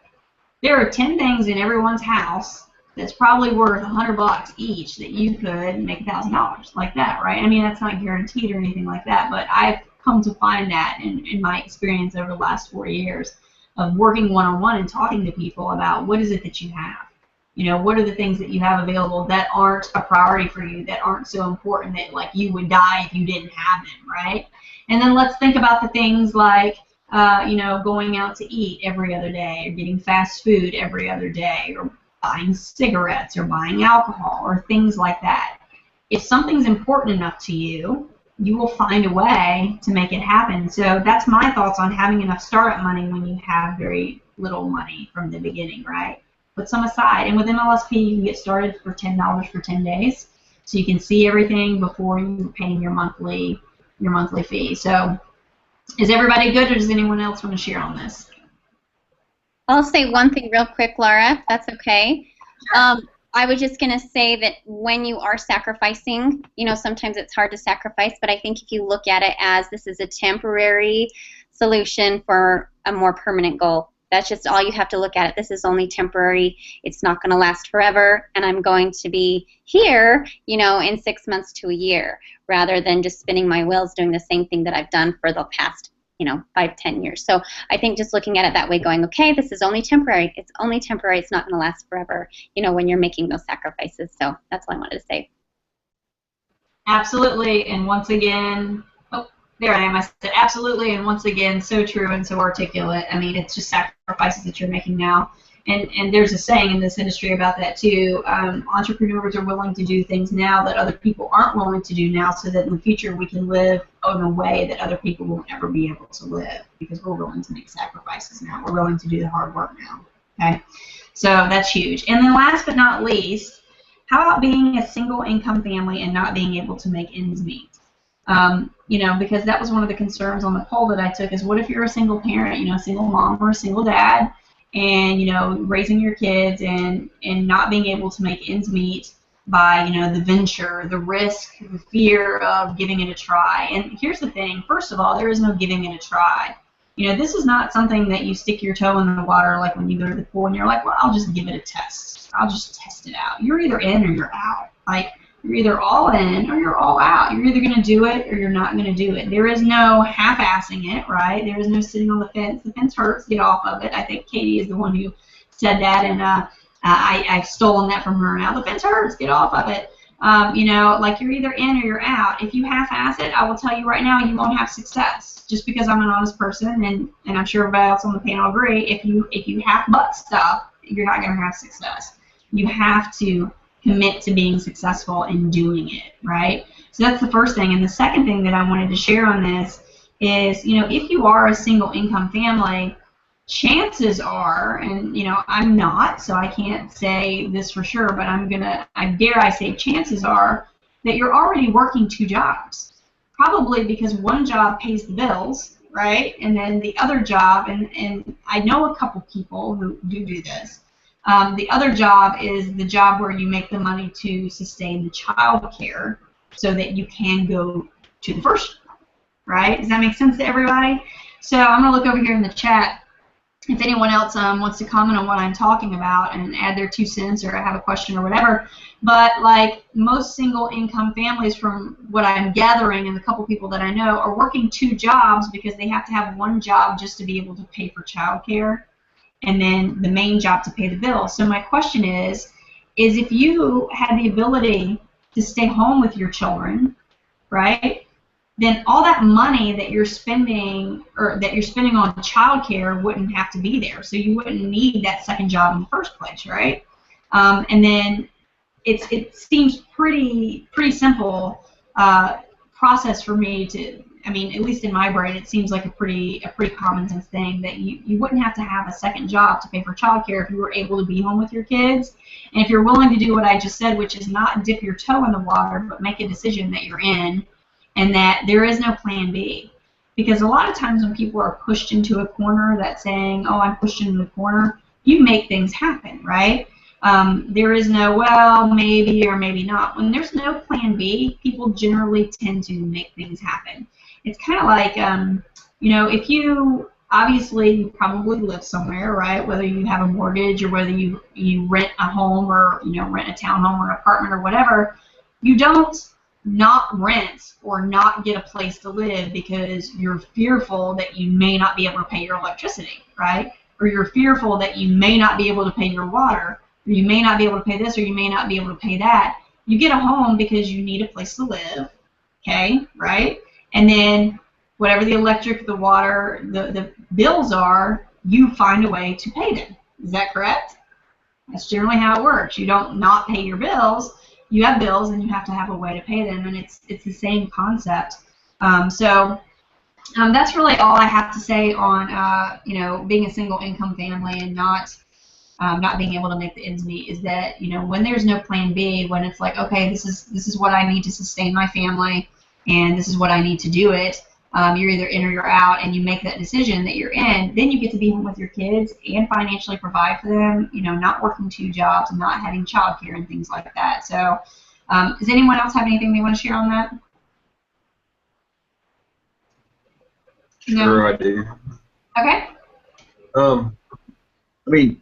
There are 10 things in everyone's house that's probably worth $100 each that you could make $1,000 like that, right? I mean, that's not guaranteed or anything like that, but I've come to find that in my experience over the last 4 years of working one-on-one and talking to people about what is it that you have. You know, what are the things that you have available that aren't a priority for you, that aren't so important that, like, you would die if you didn't have them, right? And then let's think about the things like, you know, going out to eat every other day, or getting fast food every other day, or buying cigarettes, or buying alcohol, or things like that. If something's important enough to you, you will find a way to make it happen. So that's my thoughts on having enough startup money when you have very little money from the beginning, right? Put some aside. And with MLSP, you can get started for $10 for 10 days. So you can see everything before you're paying your monthly fee. So is everybody good, or does anyone else want to share on this? I'll say one thing real quick, Laura, if that's okay. I was just going to say that when you are sacrificing, you know, sometimes it's hard to sacrifice, but I think if you look at it as this is a temporary solution for a more permanent goal, that's just all you have to look at it. This is only temporary. It's not going to last forever, and I'm going to be here, you know, in 6 months to a year, rather than just spinning my wheels doing the same thing that I've done for the past, you know, 5-10 years. So I think just looking at it that way, going, okay, this is only temporary. It's only temporary. It's not going to last forever, you know, when you're making those sacrifices. So that's all I wanted to say. Absolutely, and once again, there I am. I said absolutely, and once again, so true and so articulate. I mean, it's just sacrifices that you're making now. And there's a saying in this industry about that too. Entrepreneurs are willing to do things now that other people aren't willing to do now, so that in the future we can live in a way that other people won't ever be able to live, because we're willing to make sacrifices now. We're willing to do the hard work now. Okay, so that's huge. And then last but not least, how about being a single income family and not being able to make ends meet? You know, because that was one of the concerns on the poll that I took is what if you're a single parent, you know, a single mom or a single dad, and, you know, raising your kids and not being able to make ends meet by, you know, the venture, the risk, the fear of giving it a try. And here's the thing, first of all, there is no giving it a try. You know, this is not something that you stick your toe in the water like when you go to the pool and you're like, well, I'll just give it a test. I'll just test it out. You're either in or you're out. Like, you're either all in or you're all out. You're either going to do it or you're not going to do it. There is no half-assing it, right? There is no sitting on the fence. The fence hurts. Get off of it. I think Katie is the one who said that, and I've stolen that from her now. The fence hurts. Get off of it. You know, like you're either in or you're out. If you half-ass it, I will tell you right now, you won't have success. Just because I'm an honest person, and I'm sure everybody else on the panel agree, if you half-butt stuff, you're not going to have success. You have to commit to being successful and doing it, right? So that's the first thing. And the second thing that I wanted to share on this is, you know, if you are a single income family, chances are, and, you know, I'm not, so I can't say this for sure, but I dare say chances are that you're already working 2 jobs. Probably because one job pays the bills, right? And then the other job, and I know a couple people who do this, the other job is the job where you make the money to sustain the child care so that you can go to the first job, right? Does that make sense to everybody? So I'm going to look over here in the chat if anyone else wants to comment on what I'm talking about and add their 2 cents or have a question or whatever. But like most single income families, from what I'm gathering and the couple people that I know, are working 2 jobs because they have to have one job just to be able to pay for child care, and then the main job to pay the bills. So my question is if you had the ability to stay home with your children, right, then all that money that you're spending on childcare wouldn't have to be there. So you wouldn't need that second job in the first place, right? And then it seems pretty simple process for me to. I mean, at least in my brain, it seems like a pretty common sense thing that you wouldn't have to have a second job to pay for childcare if you were able to be home with your kids. And if you're willing to do what I just said, which is not dip your toe in the water, but make a decision that you're in, and that there is no plan B. Because a lot of times when people are pushed into a corner, that's saying, oh, I'm pushed into a corner, you make things happen, right? There is no, well, maybe or maybe not. When there's no plan B, people generally tend to make things happen. It's kind of like, you know, if you obviously probably live somewhere, right? Whether you have a mortgage or whether you rent a home or, you know, rent a townhome or an apartment or whatever, you don't not rent or not get a place to live because you're fearful that you may not be able to pay your electricity, right? Or you're fearful that you may not be able to pay your water, or you may not be able to pay this, or you may not be able to pay that. You get a home because you need a place to live, okay, right? And then whatever the electric, the water, the bills are, you find a way to pay them. Is that correct? That's generally how it works. You don't not pay your bills. You have bills, and you have to have a way to pay them, and it's the same concept. So that's really all I have to say on you know, being a single income family and not being able to make the ends meet. Is that, you know, when there's no plan B, when it's like, okay, this is what I need to sustain my family, and this is what I need to do it. You're either in or you're out, and you make that decision that you're in. Then you get to be home with your kids and financially provide for them. You know, not working 2 jobs and not having childcare and things like that. So, does anyone else have anything they want to share on that? Sure, I do. Okay. I mean,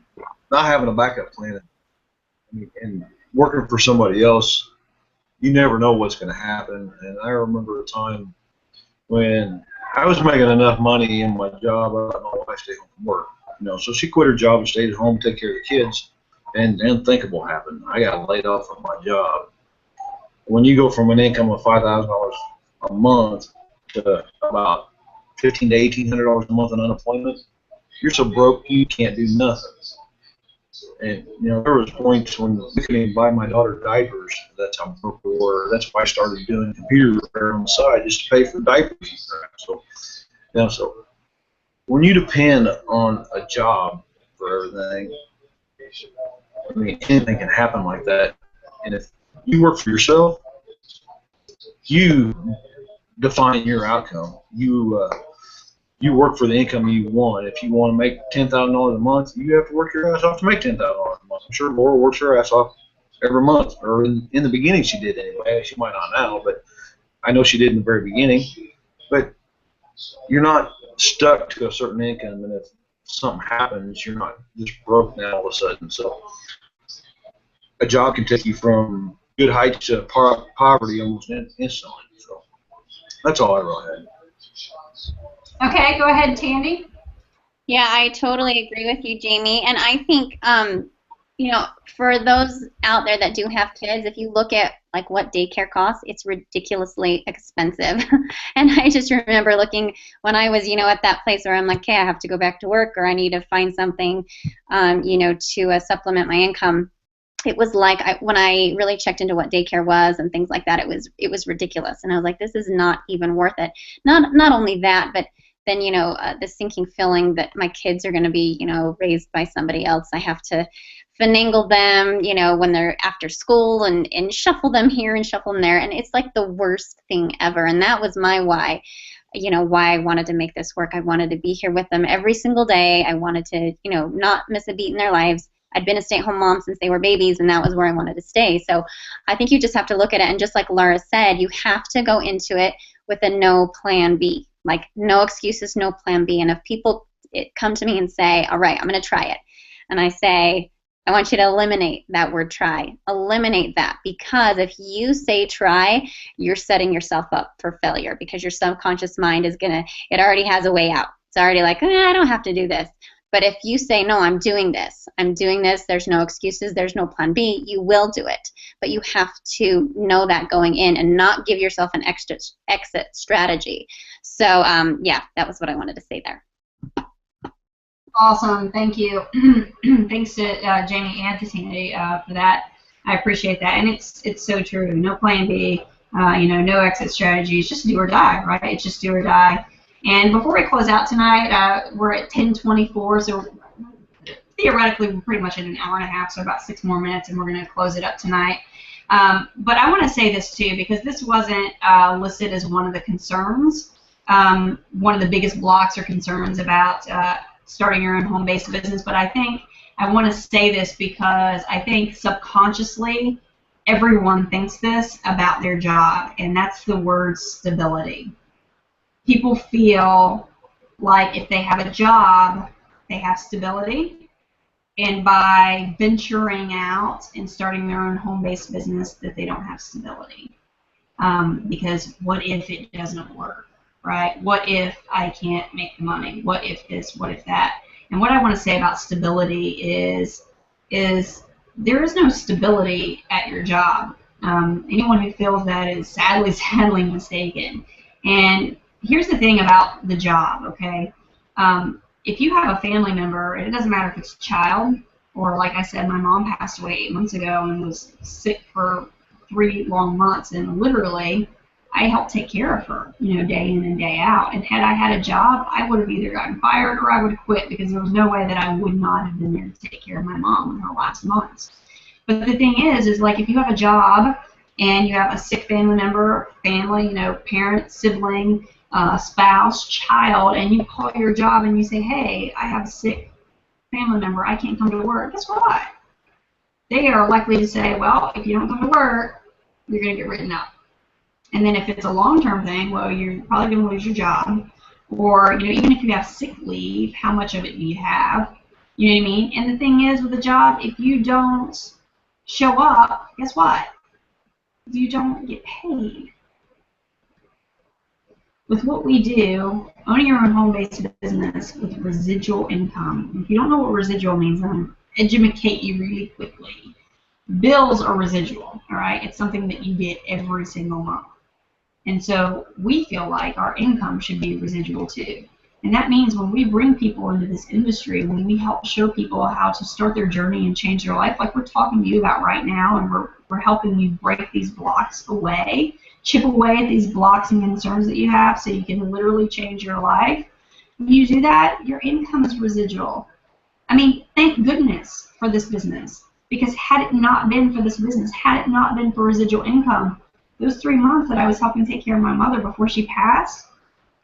not having a backup plan, and working for somebody else, you never know what's going to happen. And I remember a time when I was making enough money in my job, I let my wife stay home from work. You know, so she quit her job and stayed at home to take care of the kids, and the unthinkable happened. I got laid off from my job. When you go from an income of $5,000 a month to about $1,500 to $1,800 a month in unemployment, you're so broke you can't do nothing. And, you know, there was points when we couldn't even buy my daughter diapers. That's how broke we were. That's why I started doing computer repair on the side, just to pay for diapers and crap. So, you know, so when you depend on a job for everything, I mean, anything can happen like that. And if you work for yourself, you define your outcome. You work for the income you want. If you want to make $10,000 a month, you have to work your ass off to make $10,000 a month. I'm sure Laura works her ass off every month, or in the beginning she did anyway. She might not now, but I know she did in the very beginning. But you're not stuck to a certain income, and if something happens, you're not just broke now all of a sudden. So a job can take you from good heights to poverty almost instantly. So that's all I really had. Okay, go ahead, Tandy. Yeah, I totally agree with you, Jamie. And I think, you know, for those out there that do have kids, if you look at like what daycare costs, it's ridiculously expensive. And I just remember looking when I was, you know, at that place where I'm like, okay, I have to go back to work, or I need to find something, you know, to supplement my income. It was like when I really checked into what daycare was and things like that, it was ridiculous. And I was like, this is not even worth it. Not only that, but then, you know, the sinking feeling that my kids are going to be, you know, raised by somebody else. I have to finagle them, you know, when they're after school and shuffle them here and shuffle them there. And it's like the worst thing ever. And that was my why, you know, why I wanted to make this work. I wanted to be here with them every single day. I wanted to, you know, not miss a beat in their lives. I'd been a stay-at-home mom since they were babies, and that was where I wanted to stay. So I think you just have to look at it, and just like Laura said, you have to go into it with a no plan B. Like, no excuses, no plan B. And if people come to me and say, all right, I'm going to try it, and I say, I want you to eliminate that word try. Eliminate that, because if you say try, you're setting yourself up for failure, because your subconscious mind is going to, it already has a way out. It's already like, I don't have to do this. But if you say, no, I'm doing this, there's no excuses, there's no plan B, you will do it. But you have to know that going in and not give yourself an extra exit strategy. So, yeah, that was what I wanted to say there. Awesome. Thank you. Thanks to Jamie and to Tandy for that. I appreciate that. And it's so true. No plan B, you know, no exit strategy. It's just do or die, right? It's just do or die. And before we close out tonight, we're at 10:24, so theoretically we're pretty much at an hour and a half, so about 6 more minutes, and we're going to close it up tonight. But I want to say this too, because this wasn't listed as one of the concerns, one of the biggest blocks or concerns about starting your own home-based business. But I think I want to say this because I think subconsciously everyone thinks this about their job, and that's the word stability. People feel like if they have a job, they have stability, and by venturing out and starting their own home-based business, that they don't have stability. Because what if it doesn't work, right? What if I can't make the money? What if this? What if that? And what I want to say about stability is there is no stability at your job. Anyone who feels that is sadly mistaken. And here's the thing about the job, okay? If you have a family member, and it doesn't matter if it's a child, or like I said, my mom passed away 8 months ago and was sick for 3 long months, and literally I helped take care of her, you know, day in and day out. And had I had a job, I would have either gotten fired or I would have quit, because there was no way that I would not have been there to take care of my mom in her last months. But the thing is like if you have a job and you have a sick family member, you know, parent, sibling, spouse, child, and you call your job and you say, hey, I have a sick family member, I can't come to work, guess what? They are likely to say, well, if you don't come to work, you're going to get written up. And then if it's a long-term thing, well, you're probably going to lose your job. Or, you know, even if you have sick leave, how much of it do you have? You know what I mean? And the thing is with a job, if you don't show up, guess what? You don't get paid. With what we do, owning your own home-based business with residual income. If you don't know what residual means, I'm going to educate you really quickly. Bills are residual, all right? It's something that you get every single month. And so we feel like our income should be residual too. And that means when we bring people into this industry, when we help show people how to start their journey and change their life, like we're talking to you about right now, and we're helping you break these blocks away, chip away at these blocks and concerns that you have so you can literally change your life. When you do that, your income is residual. I mean, thank goodness for this business, because had it not been for this business, had it not been for residual income, those 3 months that I was helping take care of my mother before she passed,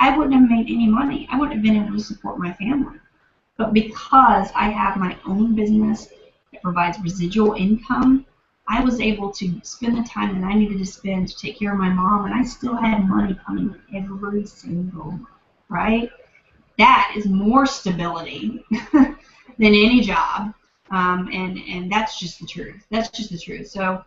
I wouldn't have made any money. I wouldn't have been able to support my family. But because I have my own business that provides residual income, I was able to spend the time that I needed to spend to take care of my mom, and I still had money coming every single month, right? That is more stability than any job, and that's just the truth. That's just the truth. So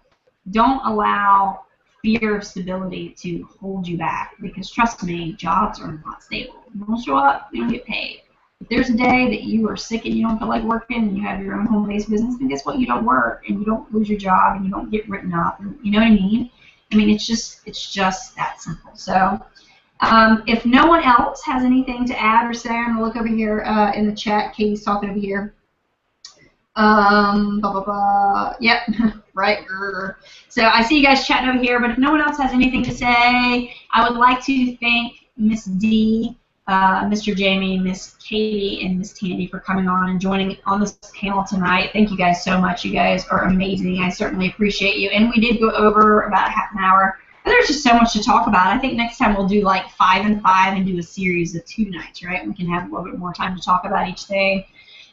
don't allow fear of stability to hold you back, because trust me, jobs are not stable. You don't show up, you don't get paid. If there's a day that you are sick and you don't feel like working and you have your own home-based business, then guess what? You don't work and you don't lose your job and you don't get written up. And you know what I mean? I mean, it's just that simple. So if no one else has anything to add or say, I'm going to look over here in the chat. Katie's talking over here. Blah, blah, blah. Yep, right. So I see you guys chatting over here, but if no one else has anything to say, I would like to thank Miss D, Mr. Jamie, Miss Katie, and Miss Tandy for coming on and joining on this panel tonight. Thank you guys so much. You guys are amazing. I certainly appreciate you. And we did go over about a half an hour. But there's just so much to talk about. I think next time we'll do like 5 and 5 and do a series of 2 nights, right? We can have a little bit more time to talk about each thing.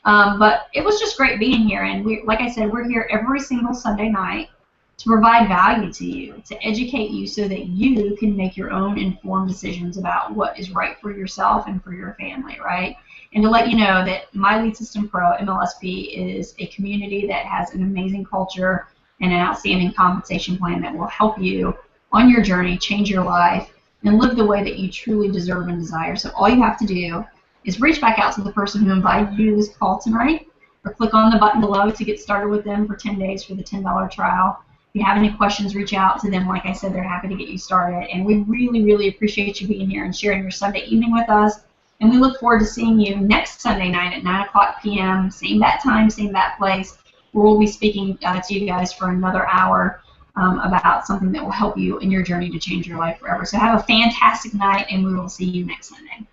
But it was just great being here. And we, like I said, we're here every single Sunday night to provide value to you, to educate you so that you can make your own informed decisions about what is right for yourself and for your family, right? And to let you know that My Lead System Pro, MLSP, is a community that has an amazing culture and an outstanding compensation plan that will help you on your journey, change your life, and live the way that you truly deserve and desire. So all you have to do is reach back out to the person who invited you to this call tonight, or click on the button below to get started with them for 10 days for the $10 trial. If you have any questions, reach out to them. Like I said, they're happy to get you started. And we really, really appreciate you being here and sharing your Sunday evening with us. And we look forward to seeing you next Sunday night at 9 o'clock p.m., same bat time, same bat place, where we'll be speaking to you guys for another hour about something that will help you in your journey to change your life forever. So have a fantastic night, and we will see you next Sunday.